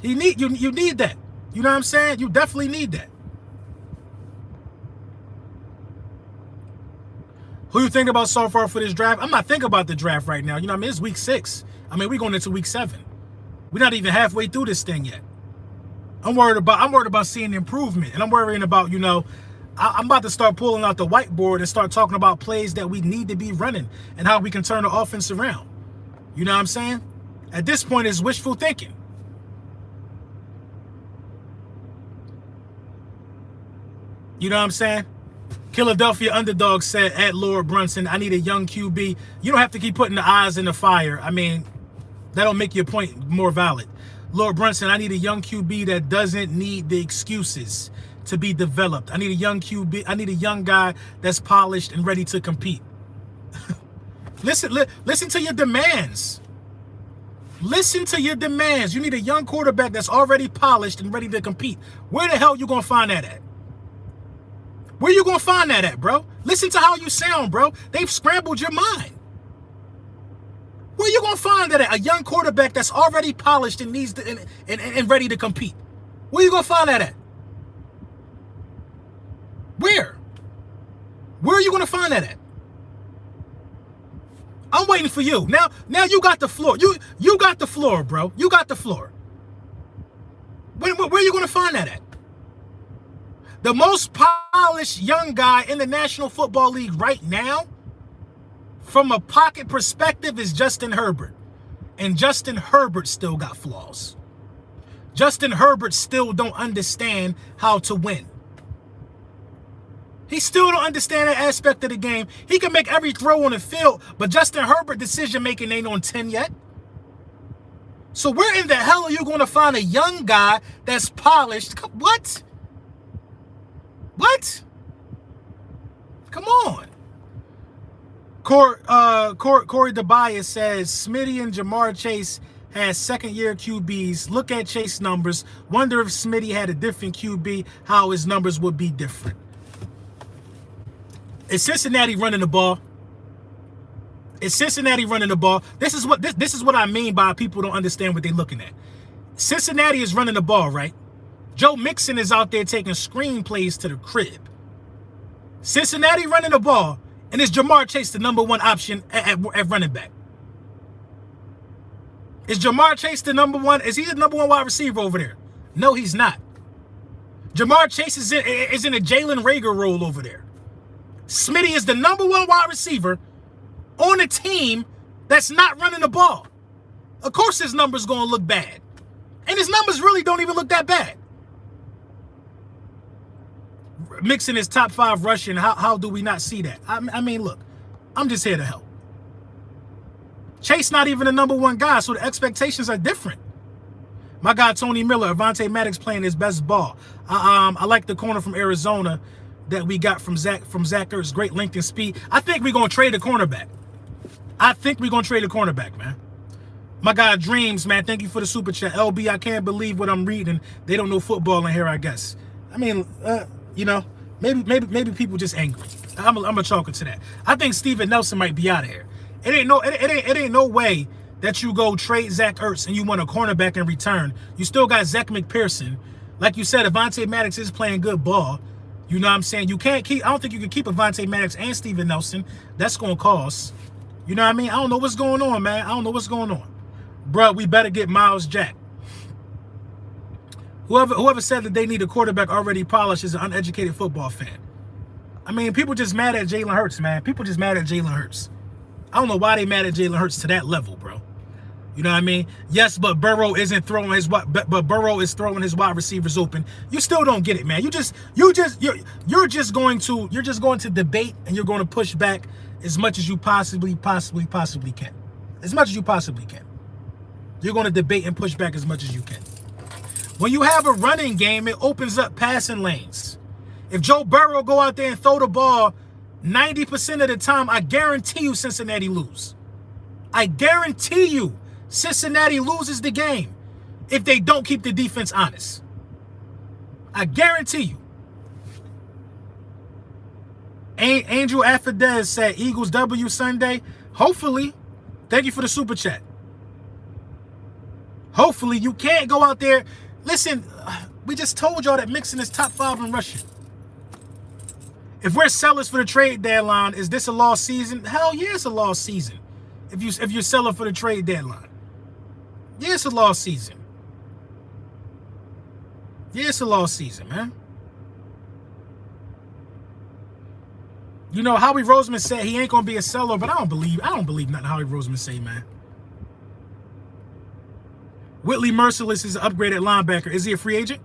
You need that. You know what I'm saying? You definitely need that. Who you think about so far for this draft? I'm not thinking about the draft right now. You know what I mean? It's week 6. I mean, we're going into week 7. We're not even halfway through this thing yet. I'm worried about seeing improvement. And I'm worrying about, you know, I'm about to start pulling out the whiteboard and start talking about plays that we need to be running and how we can turn the offense around. You know what I'm saying? At this point, it's wishful thinking. You know what I'm saying? Philadelphia underdog said at Lord Brunson, I need a young QB. You don't have to keep putting the eyes in the fire. I mean, That'll make your point more valid. Lord Brunson, I need a young QB that doesn't need the excuses to be developed. I need a young QB. I need a young guy that's polished and ready to compete. Listen to your demands. Listen to your demands. You need a young quarterback that's already polished and ready to compete. Where the hell you gonna find that at? Where you gonna find that at, bro? Listen to how you sound, bro. They've scrambled your mind. Where you gonna find that at? A young quarterback that's already polished and needs to, and ready to compete. Where you gonna find that at? Where? Where are you gonna find that at? I'm waiting for you. Now you got the floor. You got the floor, bro. You got the floor. Where are you gonna find that at? The most polished young guy in the National Football League right now, from a pocket perspective, is Justin Herbert. And Justin Herbert still got flaws. Justin Herbert still don't understand how to win. He still don't understand that aspect of the game. He can make every throw on the field, but Justin Herbert decision-making ain't on 10 yet. So where in the hell are you going to find a young guy that's polished? What? What? Come on. Corey DeBias says, Smitty and Jamar Chase has second-year QBs. Look at Chase numbers. Wonder if Smitty had a different QB, how his numbers would be different. Is Cincinnati running the ball? Is Cincinnati running the ball? This is what I mean by people don't understand what they're looking at. Cincinnati is running the ball, right? Joe Mixon is out there taking screenplays to the crib. Cincinnati running the ball, and is Jamar Chase the number one option at running back? Is Jamar Chase the number one? Is he the number one wide receiver over there? No, he's not. Jamar Chase is in a Jalen Reagor role over there. Smitty is the number one wide receiver on a team that's not running the ball. Of course his numbers going to look bad. And his numbers really don't even look that bad. Mixing his top 5 rushing, how do we not see that? I mean, look, I'm just here to help. Chase not even the number one guy, so the expectations are different. My guy, Tony Miller, Avonte Maddox playing his best ball. I like the corner from Arizona that we got from Zach Ertz, great length and speed. I think we're going to trade a cornerback. Man. My guy Dreams, man, thank you for the super chat. LB, I can't believe what I'm reading. They don't know football in here, I guess. I mean, you know, maybe people just angry. I'm a chalk it to that. I think Steven Nelson might be out of here. It ain't no way that you go trade Zach Ertz and you want a cornerback in return. You still got Zach McPherson. Like you said, Avonte Maddox is playing good ball. You know what I'm saying? You can't keep, I don't think you can keep Avonte Maddox and Steven Nelson. That's going to cost. You know what I mean? I don't know what's going on, man. I don't know what's going on. Bruh, we better get Miles Jack. Whoever said that they need a quarterback already polished is an uneducated football fan. I mean, people just mad at Jalen Hurts, man. People just mad at Jalen Hurts. I don't know why they mad at Jalen Hurts to that level, bro. You know what I mean? Yes, but Burrow isn't throwing but Burrow is throwing his wide receivers open. You still don't get it, man. You're just going to debate and you're going to push back as much as you possibly can. As much as you possibly can. You're going to debate and push back as much as you can. When you have a running game, it opens up passing lanes. If Joe Burrow go out there and throw the ball 90% of the time, I guarantee you Cincinnati lose. I guarantee you Cincinnati loses the game if they don't keep the defense honest. I guarantee you. Angel Affidez said Eagles W Sunday. Hopefully. Thank you for the super chat. Hopefully. You can't go out there. Listen, we just told y'all that Mixon is top 5 in rushing. If we're sellers for the trade deadline, is this a lost season? Hell yeah, it's a lost season. If you're selling for the trade deadline. Yeah, it's a lost season. Yeah, it's a lost season, man. You know, Howie Roseman said he ain't gonna be a seller, but I don't believe nothing Howie Roseman say, man. Whitley Merciless is an upgraded linebacker. Is he a free agent?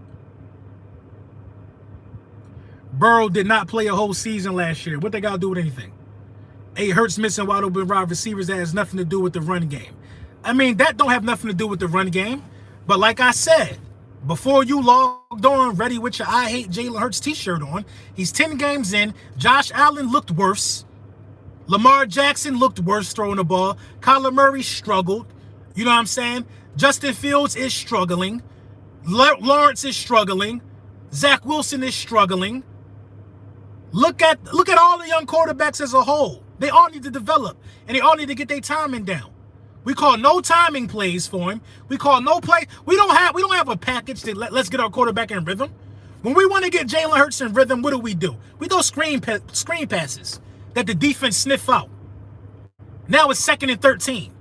Burrow did not play a whole season last year. What they got to do with anything? Hurts missing wide open wide receivers that has nothing to do with the run game. I mean, that don't have nothing to do with the run game. But like I said, before you logged on ready with your I Hate Jalen Hurts t-shirt on, he's 10 games in. Josh Allen looked worse. Lamar Jackson looked worse throwing the ball. Kyler Murray struggled. You know what I'm saying? Justin Fields is struggling. Lawrence is struggling. Zach Wilson is struggling. Look at all the young quarterbacks as a whole. They all need to develop, and they all need to get their timing down. We call no timing plays for him. We call no play. We don't have a package that let's get our quarterback in rhythm. When we want to get Jalen Hurts in rhythm, what do? We throw screen passes that the defense sniff out. Now it's 2nd and 13.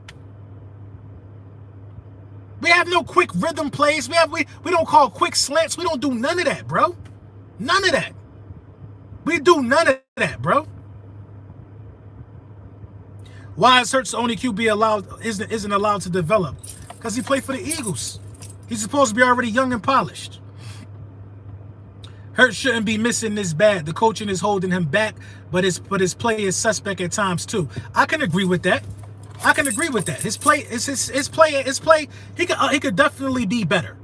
We have no quick rhythm plays. We don't call quick slants. We don't do none of that, bro. None of that. We do none of that, bro. Why is Hurts the only QB isn't allowed to develop? Because he played for the Eagles. He's supposed to be already young and polished. Hurts shouldn't be missing this bad. The coaching is holding him back, but his play is suspect at times too. I can agree with that. His play. He could definitely be better.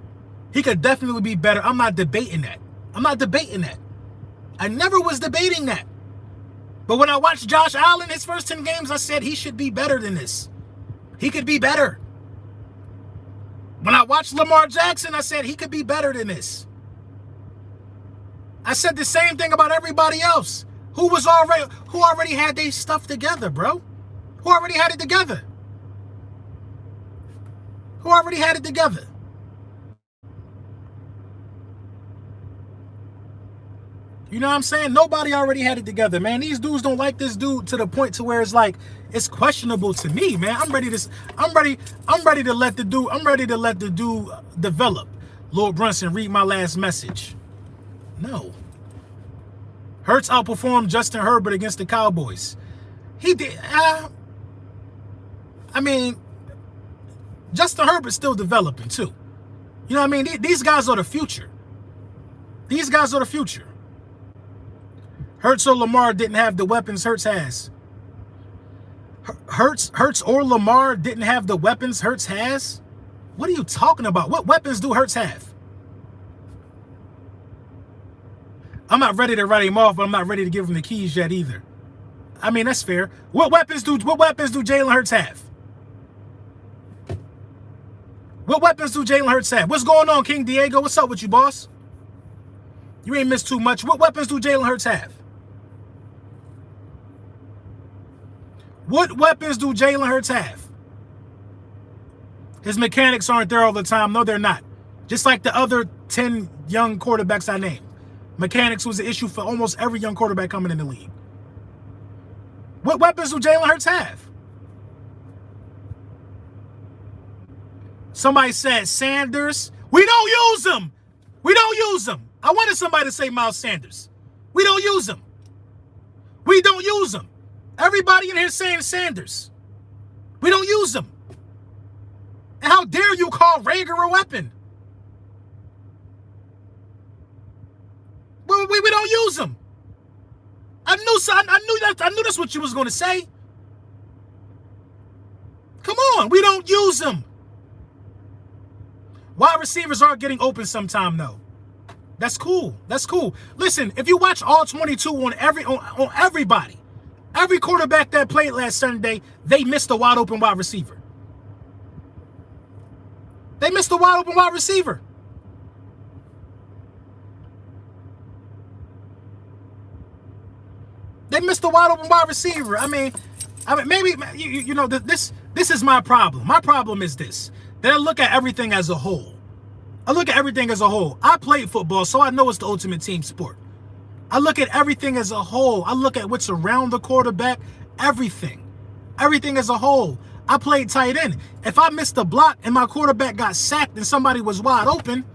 He could definitely be better. I'm not debating that. I never was debating that. But when I watched Josh Allen, his first 10 games, I said he should be better than this. He could be better. When I watched Lamar Jackson, I said he could be better than this. I said the same thing about everybody else who already had their stuff together, bro. Who already had it together. You know what I'm saying? Nobody already had it together, man. These dudes don't like this dude to the point to where it's like it's questionable to me, man. I'm ready to let the dude develop. Lord Brunson, read my last message. No. Hurts outperformed Justin Herbert against the Cowboys. He did. I mean, Justin Herbert's still developing too. You know what I mean? These guys are the future. Hurts or Lamar didn't have the weapons Hurts has. Hurts or Lamar didn't have the weapons Hurts has? What are you talking about? What weapons do Hurts have? I'm not ready to write him off, but I'm not ready to give him the keys yet either. I mean, that's fair. What weapons do Jalen Hurts have? What weapons do Jalen Hurts have? What's going on, King Diego? What's up with you, boss? You ain't missed too much. What weapons do Jalen Hurts have? What weapons do Jalen Hurts have? His mechanics aren't there all the time. No, they're not. Just like the other 10 young quarterbacks I named. Mechanics was an issue for almost every young quarterback coming in the league. What weapons do Jalen Hurts have? Somebody said Sanders. We don't use him. I wanted somebody to say Miles Sanders. We don't use him. Everybody in here saying Sanders. We don't use him. And how dare you call Rager a weapon? We don't use him. I knew that's what you was going to say. Come on, we don't use him. Wide receivers aren't getting open sometime though. That's cool. Listen, if you watch all 22 on everybody, every quarterback that played last Sunday, they missed a wide open wide receiver. I mean, maybe you know this is my problem. My problem is this: that I look at everything as a whole. I played football, so I know it's the ultimate team sport. I look at everything as a whole. I look at what's around the quarterback, everything as a whole. I played tight end. If I missed a block and my quarterback got sacked and somebody was wide open,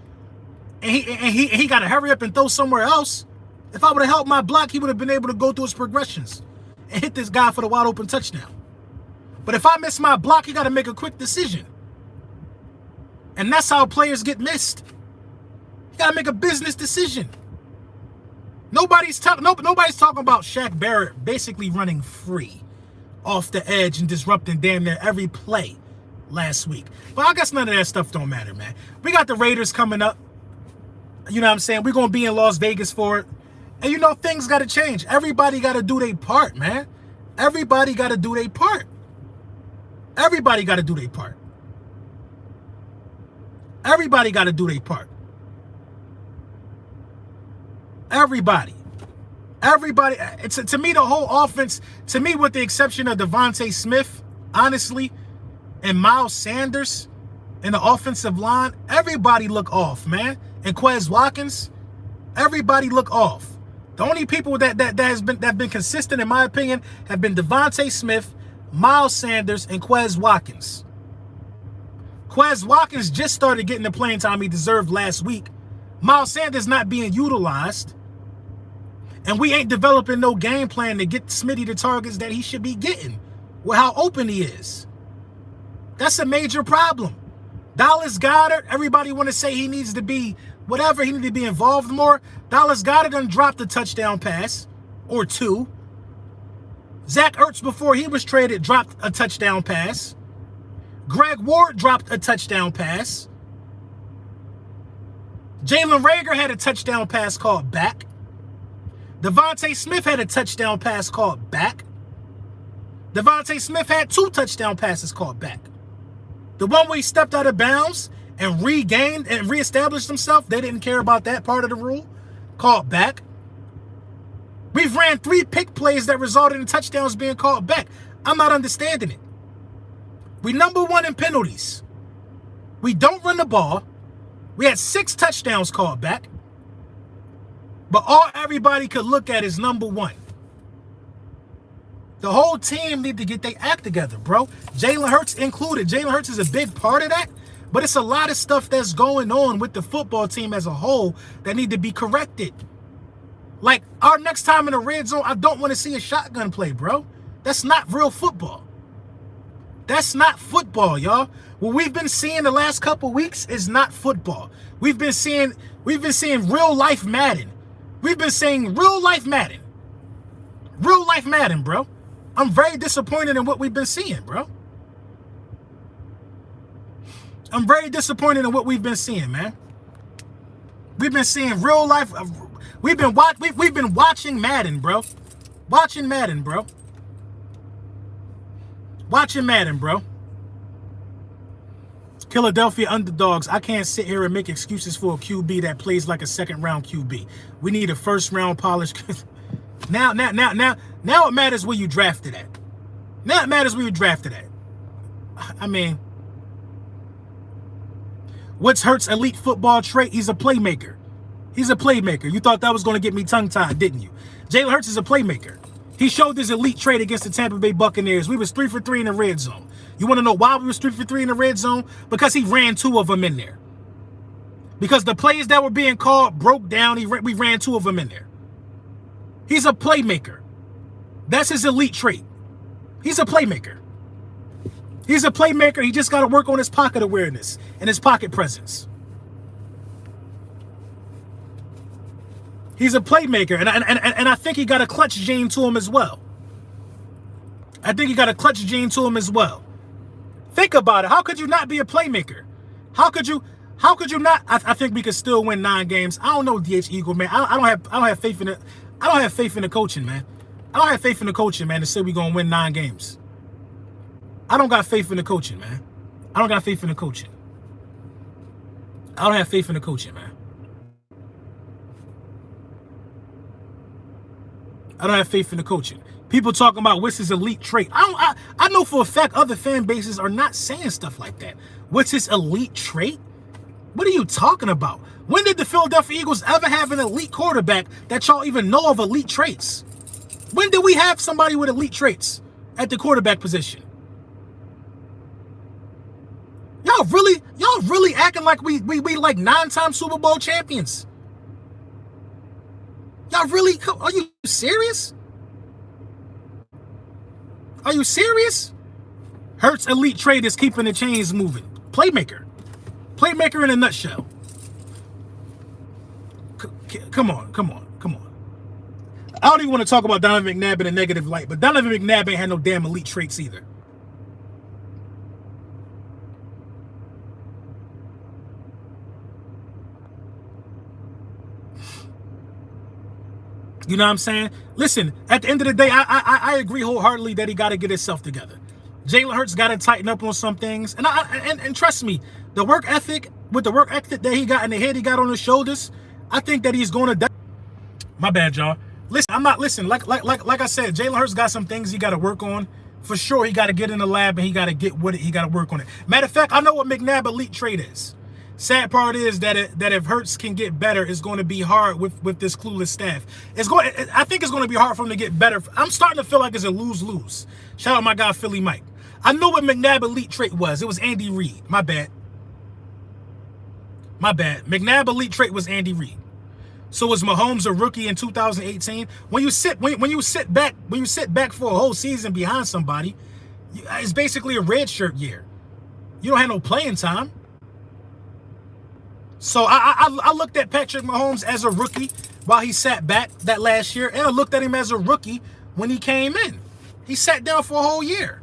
and he got to hurry up and throw somewhere else, if I would have helped my block, he would have been able to go through his progressions and hit this guy for the wide open touchdown. But if I miss my block, he got to make a quick decision. And that's how players get missed. You got to make a business decision. Nobody's talking about Shaq Barrett basically running free off the edge and disrupting damn near every play last week. But I guess none of that stuff don't matter, man. We got the Raiders coming up. You know what I'm saying? We're going to be in Las Vegas for it. And you know, things got to change. Everybody got to do their part, man. Everybody got to do their part. Everybody got to do their part. Everybody got to do their part. Everybody. Everybody. To me, the whole offense, to me, with the exception of Devontae Smith, honestly, and Miles Sanders in the offensive line, everybody look off, man. And Quez Watkins, everybody look off. The only people that have been consistent, in my opinion, have been Devontae Smith, Miles Sanders, and Quez Watkins. Quez Watkins just started getting the playing time he deserved last week. Miles Sanders not being utilized. And we ain't developing no game plan to get Smitty the targets that he should be getting with how open he is. That's a major problem. Dallas Goedert, everybody want to say he needs to be whatever, he needs to be involved more. Dallas Goedert done dropped a touchdown pass or two. Zach Ertz, before he was traded, dropped a touchdown pass. Greg Ward dropped a touchdown pass. Jalen Reagor had a touchdown pass called back. Devontae Smith had a touchdown pass called back. Devontae Smith had 2 touchdown passes called back. The one where he stepped out of bounds and regained and reestablished himself, they didn't care about that part of the rule, called back. We've ran 3 pick plays that resulted in touchdowns being called back. I'm not understanding it. We number 1 in penalties. We don't run the ball. We had 6 touchdowns called back. But all everybody could look at is number 1. The whole team need to get their act together, bro. Jalen Hurts included. Jalen Hurts is a big part of that. But it's a lot of stuff that's going on with the football team as a whole that need to be corrected. Like, our next time in the red zone, I don't want to see a shotgun play, bro. That's not real football. That's not football, y'all. What we've been seeing the last couple weeks is not football. We've been seeing real life Madden. We've been seeing real life Madden. Real life Madden, bro. I'm very disappointed in what we've been seeing, bro. I'm very disappointed in what we've been seeing, man. We've been seeing real life. We've been watching Madden, bro. Watching Madden, bro. Watching Madden, bro. Philadelphia underdogs. I can't sit here and make excuses for a QB that plays like a second-round QB. We need a first-round polished. Now it matters where you drafted at. Now it matters where you drafted at. I mean, what's Hurts' elite football trait? He's a playmaker. He's a playmaker. You thought that was going to get me tongue-tied, didn't you? Jalen Hurts is a playmaker. He showed this elite trait against the Tampa Bay Buccaneers. We was 3 for 3 in the red zone. You want to know why we was 3 for 3 in the red zone? Because he ran 2 of them in there. Because the plays that were being called broke down. We ran 2 of them in there. He's a playmaker. That's his elite trait. He's a playmaker. He's a playmaker. He just got to work on his pocket awareness and his pocket presence. He's a playmaker, and I think he got a clutch gene to him as well. I think he got a clutch gene to him as well. Think about it. How could you not be a playmaker? How could you not? I think we could still win 9 games. I don't know, DH Eagle, man. I don't have faith in it. I don't have faith in the coaching, man. I don't have faith in the coaching, man, to say we're gonna win 9 games. I don't got faith in the coaching, man. I don't got faith in the coaching. I don't have faith in the coaching, man. I don't have faith in the coaching. People talking about what's his elite trait. I know for a fact other fan bases are not saying stuff like that. What's his elite trait? What are you talking about? When did the Philadelphia Eagles ever have an elite quarterback that y'all even know of elite traits? When did we have somebody with elite traits at the quarterback position? Y'all really acting like we like 9-time Super Bowl champions. Y'all really, are you serious? Are you serious? Hurts' elite trait is keeping the chains moving. Playmaker. Playmaker in a nutshell. Come on. I don't even want to talk about Donovan McNabb in a negative light, but Donovan McNabb ain't had no damn elite traits either. You know what I'm saying? Listen, at the end of the day, I agree wholeheartedly that he got to get himself together. Jalen Hurts got to tighten up on some things, and trust me, the work ethic that he got in the head, he got on his shoulders, I think that he's going to. My bad, y'all. Listen, I'm not listen. Like I said, Jalen Hurts got some things he got to work on. For sure, he got to get in the lab and he got to get with it. He got to work on it. Matter of fact, I know what McNabb elite trait is. Sad part is that if Hurts can get better, it's going to be hard with this clueless staff. I think it's going to be hard for him to get better. I'm starting to feel like it's a lose-lose. Shout out my guy Philly Mike. I know what McNabb elite trait was. It was Andy Reid. My bad. McNabb elite trait was Andy Reid. So was Mahomes a rookie in 2018? When you sit back for a whole season behind somebody, it's basically a red shirt year. You don't have no playing time. So I looked at Patrick Mahomes as a rookie while he sat back that last year, and I looked at him as a rookie when he came in. He sat down for a whole year.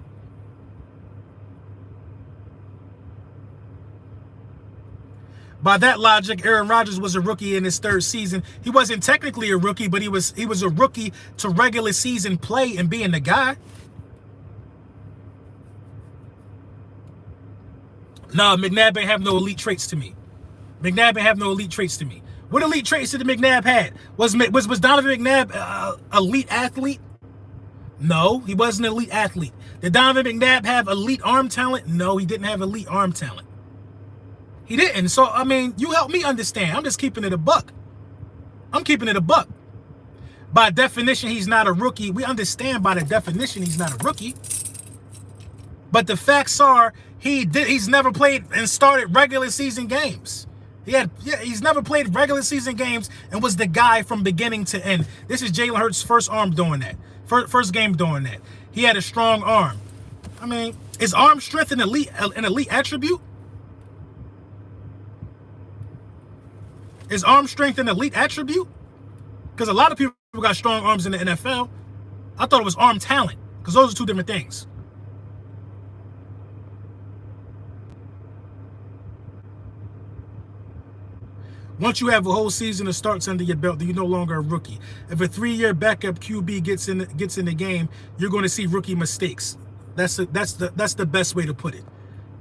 By that logic, Aaron Rodgers was a rookie in his third season. He wasn't technically a rookie, but he was a rookie to regular season play and being the guy. No, McNabb ain't have no elite traits to me. What elite traits did McNabb had? Was Donovan McNabb elite athlete? No, he wasn't an elite athlete. Did Donovan McNabb have elite arm talent? No, he didn't have elite arm talent. He didn't. So, I mean, you help me understand. I'm just keeping it a buck. By definition, he's not a rookie. We understand by the definition he's not a rookie. But the facts are he's never played and started regular season games. He's never played regular season games and was the guy from beginning to end. This is Jalen Hurts' first arm doing that. First game doing that. He had a strong arm. I mean, is arm strength an elite attribute? Is arm strength an elite attribute? Because a lot of people got strong arms in the NFL. I thought it was arm talent, because those are two different things. Once you have a whole season of starts under your belt, then you're no longer a rookie. If a 3-year backup QB gets in the game, you're going to see rookie mistakes. That's the best way to put it.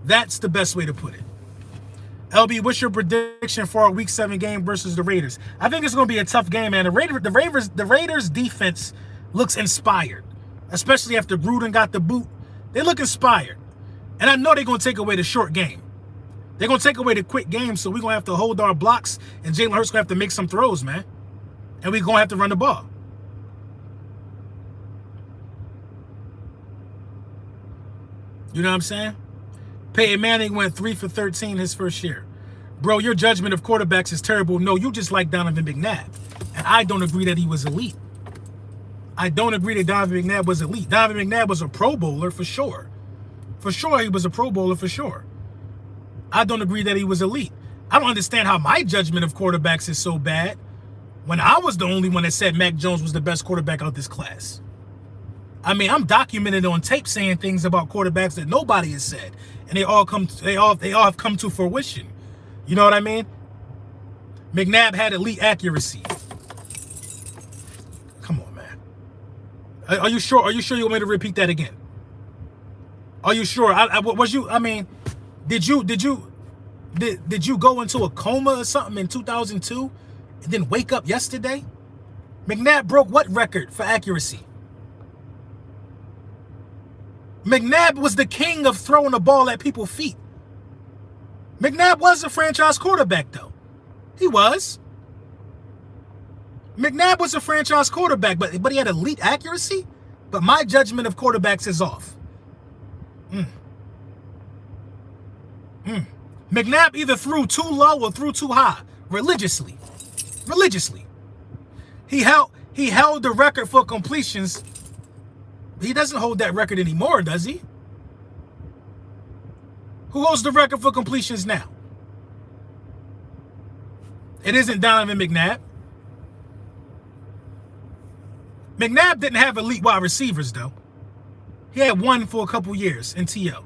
That's the best way to put it. LB, what's your prediction for our Week 7 game versus the Raiders? I think it's going to be a tough game, man. The Raiders defense looks inspired, especially after Gruden got the boot. They look inspired. And I know they're going to take away the short game. They're going to take away the quick game, so we're going to have to hold our blocks, and Jalen Hurts going to have to make some throws, man. And we're going to have to run the ball. You know what I'm saying? Peyton Manning went 3 for 13 his first year. Bro, your judgment of quarterbacks is terrible. No, you just like Donovan McNabb. And I don't agree that he was elite. Donovan McNabb was elite. Donovan McNabb was a Pro Bowler for sure. For sure, he was a Pro Bowler for sure. I don't agree that he was elite. I don't understand how my judgment of quarterbacks is so bad when I was the only one that said Mac Jones was the best quarterback out this class. I mean, I'm documented on tape saying things about quarterbacks that nobody has said, and they all have come to fruition. You know what I mean? McNabb had elite accuracy. Come on, man. Are you sure? Are you sure you want me to repeat that again? Are you sure? Did you go into a coma or something in 2002 and then wake up yesterday? McNabb broke what record for accuracy? McNabb was the king of throwing the ball at people's feet. McNabb was a franchise quarterback, though. He was. McNabb was a franchise quarterback, but he had elite accuracy? But my judgment of quarterbacks is off. McNabb either threw too low or threw too high, religiously. He held the record for completions. He doesn't hold that record anymore, does he? Who holds the record for completions now? It isn't Donovan McNabb. McNabb didn't have elite wide receivers, though. He had one for a couple years in T.O.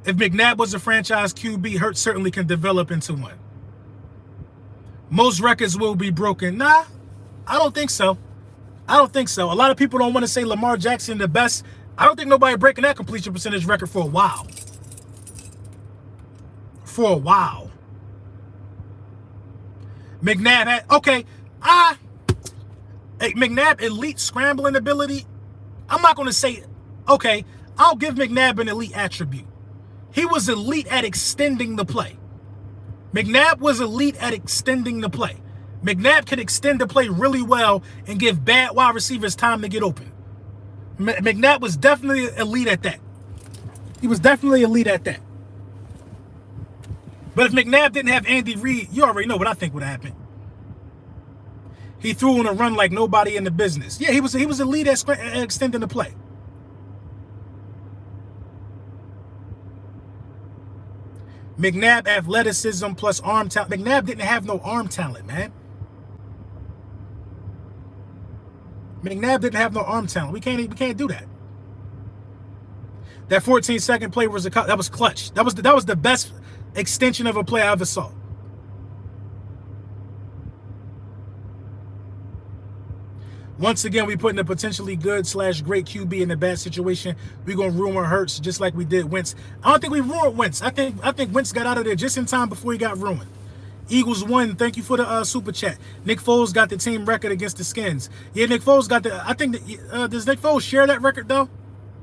If McNabb was a franchise QB, Hurts certainly can develop into one. Most records will be broken. Nah, I don't think so. I don't think so. A lot of people don't want to say Lamar Jackson the best. I don't think nobody breaking that completion percentage record for a while. For a while. McNabb had, okay, McNabb elite scrambling ability. I'm not going to say, okay, I'll give McNabb an elite attribute. He was elite at extending the play. McNabb was elite at extending the play. McNabb could extend the play really well and give bad wide receivers time to get open. McNabb was definitely elite at that. He was definitely elite at that. But if McNabb didn't have Andy Reid, you already know what I think would have happened. He threw on a run like nobody in the business. Yeah, he was elite at extending the play. McNabb athleticism plus arm talent. McNabb didn't have no arm talent, man. McNabb didn't have no arm talent. We can't do that. That 14-second play was that was clutch. That was the best extension of a play I ever saw. Once again, we putting a potentially good / great QB in a bad situation. We're gonna ruin Hurts just like we did Wentz. I don't think we ruined Wentz. I think Wentz got out of there just in time before he got ruined. Eagles won. Thank you for the super chat. Nick Foles got the team record against the Skins. Yeah, Nick Foles got the. I think that does Nick Foles share that record though?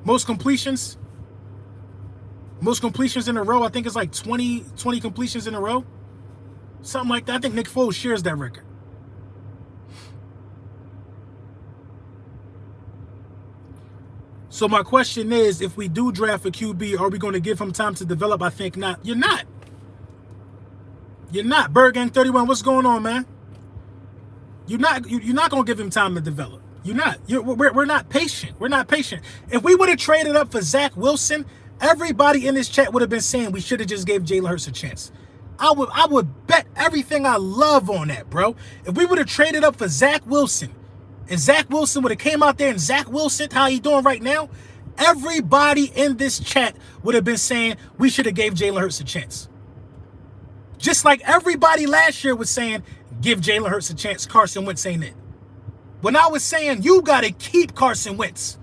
Most completions. Most completions in a row. I think it's like 20 completions in a row. Something like that. I think Nick Foles shares that record. So my question is, if we do draft a QB, are we going to give him time to develop? I think not. You're not. You're not. Bergang 31, what's going on, man? You're not going to give him time to develop. You're not. We're not patient. We're not patient. If we would have traded up for Zach Wilson, everybody in this chat would have been saying we should have just gave Jalen Hurts a chance. I would bet everything I love on that, bro. If we would have traded up for Zach Wilson, and Zach Wilson would have came out there and Zach Wilson, how he doing right now? Everybody in this chat would have been saying we should have gave Jalen Hurts a chance. Just like everybody last year was saying, give Jalen Hurts a chance. Carson Wentz ain't it. When I was saying you got to keep Carson Wentz.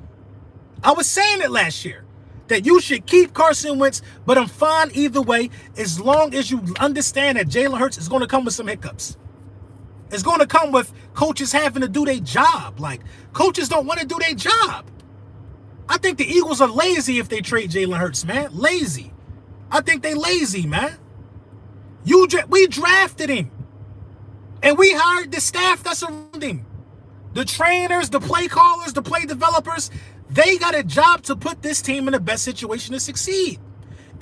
I was saying it last year. That you should keep Carson Wentz, but I'm fine either way as long as you understand that Jalen Hurts is going to come with some hiccups. It's going to come with coaches having to do their job. Like, coaches don't want to do their job. I think the Eagles are lazy if they trade Jalen Hurts, man. Lazy. I think they lazy, man. We drafted him. And we hired the staff that's around him. The trainers, the play callers, the play developers. They got a job to put this team in the best situation to succeed.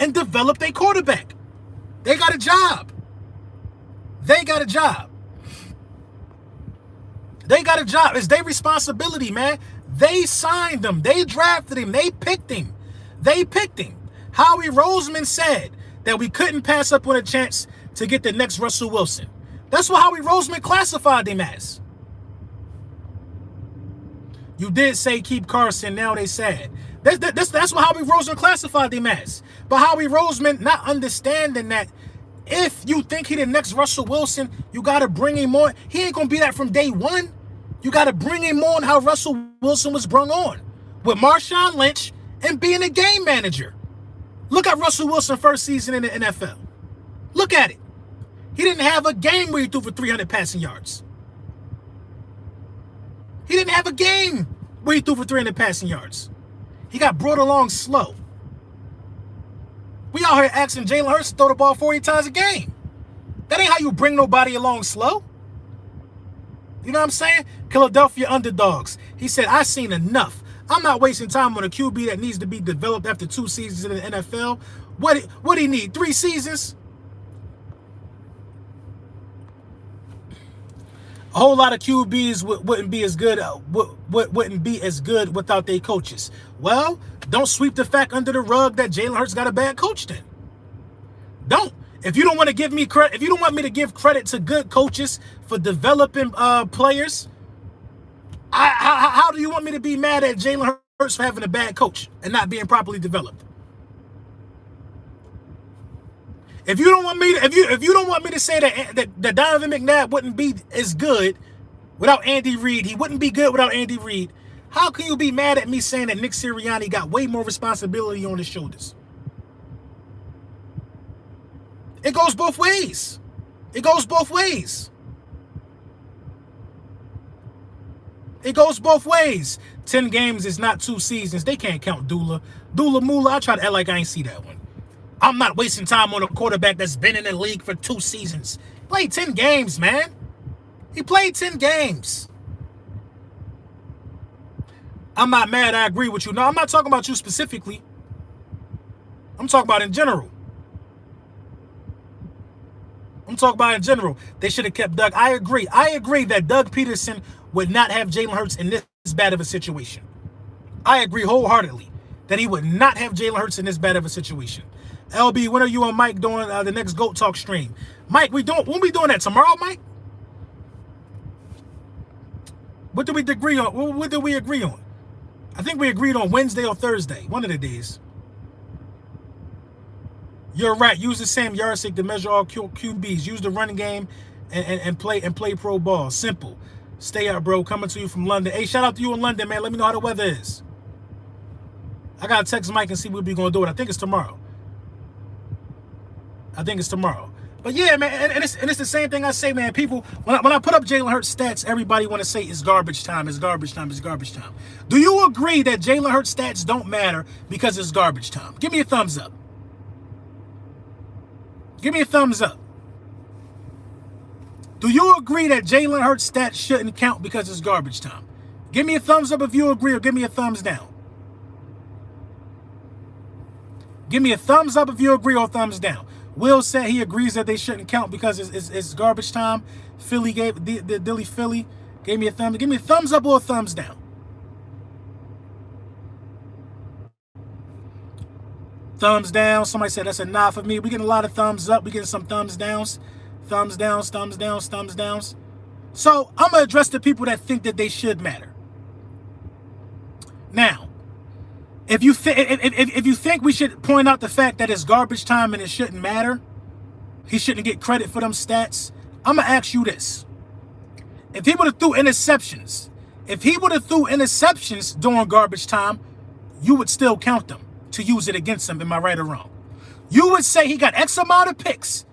And develop their quarterback. They got a job. They got a job. They got a job. It's their responsibility, man. They signed him. They drafted him. They picked him. They picked him. Howie Roseman said that we couldn't pass up on a chance to get the next Russell Wilson. That's what Howie Roseman classified him as. You did say keep Carson. Now they sad. That's what Howie Roseman classified him as. But Howie Roseman not understanding that if you think he the next Russell Wilson, you got to bring him on. He ain't going to be that from day one. You got to bring him on how Russell Wilson was brung on. With Marshawn Lynch and being a game manager. Look at Russell Wilson's first season in the NFL. Look at it. He didn't have a game where he threw for 300 passing yards. He didn't have a game where he threw for 300 passing yards. He got brought along slow. We out here asking Jalen Hurts to throw the ball 40 times a game. That ain't how you bring nobody along slow. You know what I'm saying? Philadelphia underdogs. He said, I seen enough. I'm not wasting time on a QB that needs to be developed after 2 seasons in the NFL. What do he need? 3 seasons? A whole lot of QBs wouldn't be as good. Wouldn't be as good without their coaches. Well, don't sweep the fact under the rug that Jalen Hurts got a bad coach. Then don't. If you don't want to give me credit, if you don't want me to give credit to good coaches for developing players, how do you want me to be mad at Jalen Hurts for having a bad coach and not being properly developed? If you don't want me to, if you don't want me to say that Donovan McNabb wouldn't be as good Without Andy Reid, he wouldn't be good without Andy Reid. How can you be mad at me saying that Nick Sirianni got way more responsibility on his shoulders? It goes both ways. It goes both ways. It goes both ways. 10 games is not 2 seasons. They can't count Dula. Dula Mula, I try to act like I ain't see that one. I'm not wasting time on a quarterback that's been in the league for 2 seasons. Played 10 games, man. He played 10 games. I'm not mad. I agree with you. No, I'm not talking about you specifically. I'm talking about in general. They should have kept Doug. I agree. I agree that Doug Peterson would not have Jalen Hurts in this bad of a situation. I agree wholeheartedly that he would not have Jalen Hurts in this bad of a situation. LB, when are you and Mike doing the next GOAT Talk stream? Mike, when we doing that? Tomorrow, Mike? What did we agree on? What did we agree on? I think we agreed on Wednesday or Thursday, one of the days. You're right. Use the same yardstick to measure all QBs. Use the running game and play pro ball. Simple. Stay up, bro. Coming to you from London. Hey, shout out to you in London, man. Let me know how the weather is. I gotta text Mike and see what we're gonna do. I think it's tomorrow. But yeah, man, and it's the same thing I say, man. People, when I put up Jalen Hurts stats, everybody want to say it's garbage time. Do you agree that Jalen Hurts stats don't matter because it's garbage time? Give me a thumbs up. Do you agree that Jalen Hurts stats shouldn't count because it's garbage time? Give me a thumbs up if you agree, or give me a thumbs down. Give me a thumbs up if you agree, or thumbs down. Will said he agrees that they shouldn't count because it's garbage time. Philly Dilly Philly gave me a thumbs. Give me a thumbs up or a thumbs down. Thumbs down. Somebody said that's a nod for me. We getting a lot of thumbs up. We getting some thumbs downs. Thumbs downs. So I'm gonna address the people that think that they should matter. Now, if you think we should point out the fact that it's garbage time and it shouldn't matter, he shouldn't get credit for them stats, I'm gonna ask you this: if he would have threw interceptions during garbage time, you would still count them to use it against him. Am I right or wrong? You would say he got X amount of picks.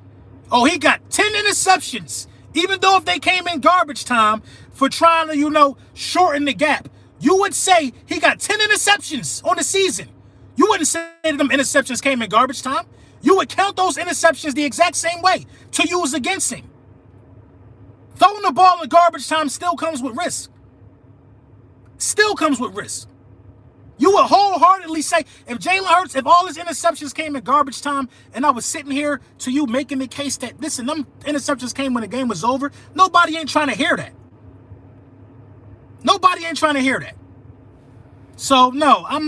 Oh, he got 10 interceptions, even though if they came in garbage time for trying to, shorten the gap. You would say he got 10 interceptions on the season. You wouldn't say that them interceptions came in garbage time. You would count those interceptions the exact same way to use against him. Throwing the ball in garbage time still comes with risk. You would wholeheartedly say, if Jalen Hurts, if all his interceptions came in garbage time, and I was sitting here to you making the case that, listen, them interceptions came when the game was over, nobody ain't trying to hear that. So, no, I'm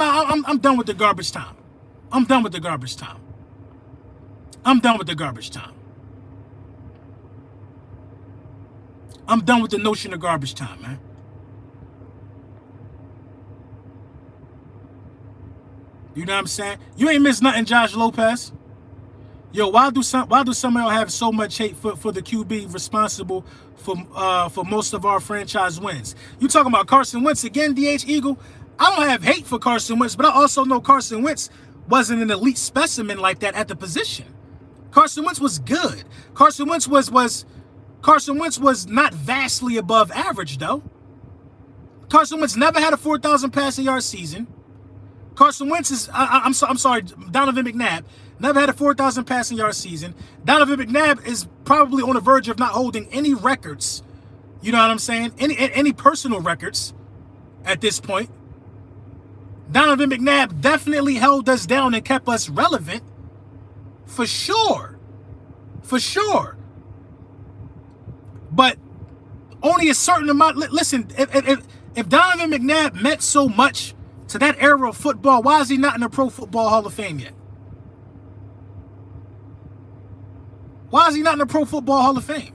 done with the garbage time. I'm done with the notion of garbage time, man. You know what I'm saying? You ain't missed nothing, Josh Lopez. Yo, why do some of y'all have so much hate for the QB responsible for most of our franchise wins? You talking about Carson Wentz again, DH Eagle? I don't have hate for Carson Wentz, but I also know Carson Wentz wasn't an elite specimen like that at the position. Carson Wentz was good. Carson Wentz was not vastly above average, though. Carson Wentz never had a 4,000 passing yard season. Carson Wentz is, I'm sorry, Donovan McNabb never had a 4,000 passing yard season. Donovan McNabb is probably on the verge of not holding any records. You know what I'm saying? Any personal records at this point. Donovan McNabb definitely held us down and kept us relevant. For sure. But only a certain amount. Listen, if Donovan McNabb meant so much to that era of football, why is he not in the Pro Football Hall of Fame yet? Why is he not in the Pro Football Hall of Fame?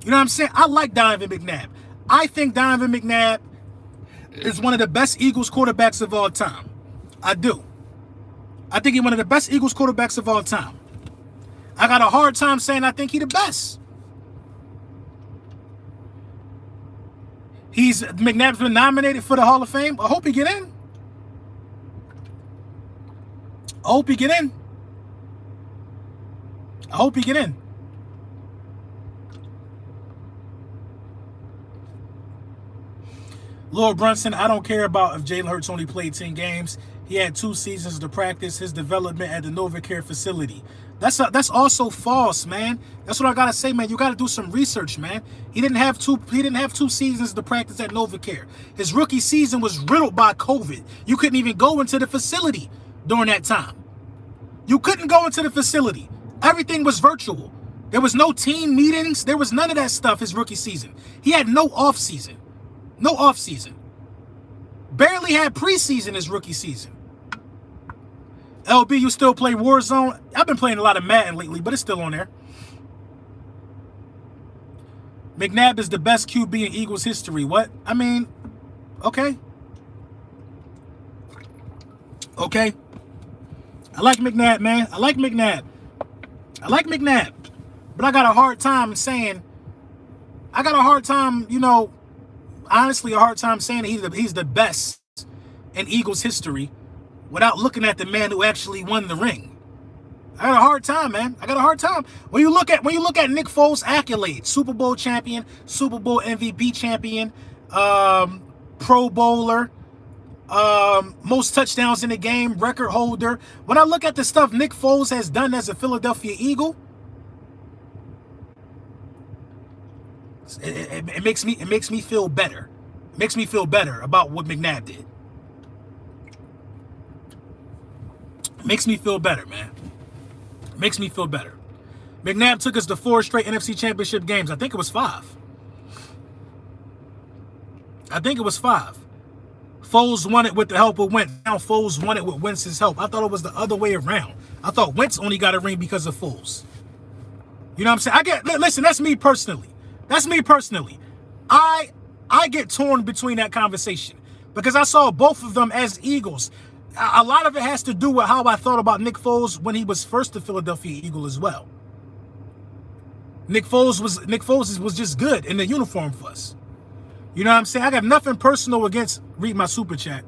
You know what I'm saying? I like Donovan McNabb. I think Donovan McNabb is one of the best Eagles quarterbacks of all time. I do. I think he's one of the best Eagles quarterbacks of all time. I got a hard time saying I think he's the best. McNabb's been nominated for the Hall of Fame. I hope he get in. I hope he get in. I hope he get in. Lord Brunson, I don't care about if Jalen Hurts only played 10 games. He had 2 seasons to practice his development at the NovaCare facility. That's also false, man. That's what I gotta say, man. You gotta do some research, man. He didn't have 2 seasons to practice at NovaCare. His rookie season was riddled by COVID. You couldn't even go into the facility during that time. You couldn't go into the facility. Everything was virtual. There was no team meetings. There was none of that stuff his rookie season. He had no off season. No off season. Barely had preseason his rookie season. LB, you still play Warzone? I've been playing a lot of Madden lately, but it's still on there. McNabb is the best QB in Eagles history. What? I mean, okay. Okay. I like McNabb, man. I like McNabb. I like McNabb. But I got a hard time saying, honestly a hard time saying that he's the best in Eagles history without looking at the man who actually won the ring. I got a hard time, man. I got a hard time. When you look at Nick Foles' accolades, Super Bowl champion, Super Bowl MVP champion, Pro Bowler, most touchdowns in the game, record holder. When I look at the stuff Nick Foles has done as a Philadelphia Eagle, it makes me feel better. It makes me feel better about what McNabb did. Makes me feel better, man. Makes me feel better. McNabb took us to 4 straight NFC Championship games. I think it was 5. I think it was 5. Foles won it with the help of Wentz. Now Foles won it with Wentz's help. I thought it was the other way around. I thought Wentz only got a ring because of Foles. You know what I'm saying? Listen, that's me personally. That's me personally. I get torn between that conversation because I saw both of them as Eagles. A lot of it has to do with how I thought about Nick Foles when he was first a Philadelphia Eagle as well. Nick Foles was just good in the uniform for us. You know what I'm saying? I got nothing personal against, read my super chat.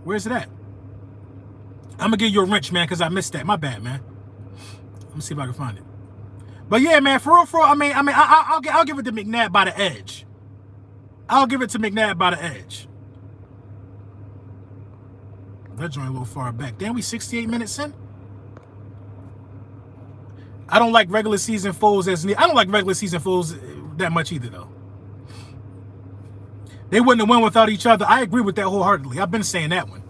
Where's it at? I'm gonna give you a wrench, man, because I missed that. My bad, man. Let me see if I can find it. But yeah, man, for real, I'll give it to McNabb by the edge. I'll give it to McNabb by the edge. That joint a little far back. Damn, we 68 minutes in. I don't like regular season Foles I don't like regular season Foles that much either, though. They wouldn't have won without each other. I agree with that wholeheartedly. I've been saying that one.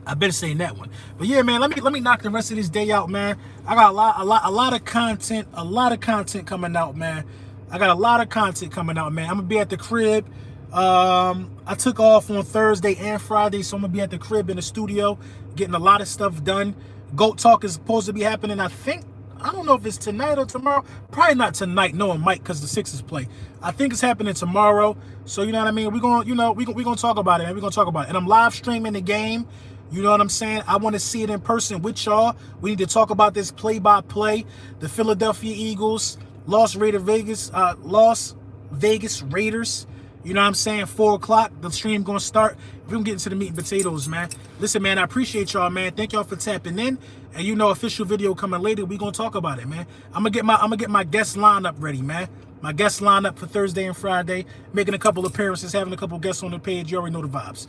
But yeah, man, let me knock the rest of this day out, man. I got a lot of content coming out, man. I'm gonna be at the crib. I took off on Thursday and Friday, so I'm gonna be at the crib in the studio getting a lot of stuff done. GOAT Talk is supposed to be happening, I don't know if it's tonight or tomorrow. Probably not tonight, knowing Mike, because the Sixers play. I think it's happening tomorrow. So you know what I mean? We're gonna talk about it, man. We're gonna talk about it. And I'm live streaming the game. You know what I'm saying? I want to see it in person with y'all. We need to talk about this play-by-play. The Philadelphia Eagles, Las Vegas Raiders. You know what I'm saying? 4 o'clock, the stream gonna start. We're gonna get into the meat and potatoes, man. Listen, man, I appreciate y'all, man. Thank y'all for tapping in. And you know, official video coming later. We gonna talk about it, man. I'm gonna get my guest lineup ready, man. My guest lineup for Thursday and Friday. Making a couple appearances, having a couple guests on the page. You already know the vibes.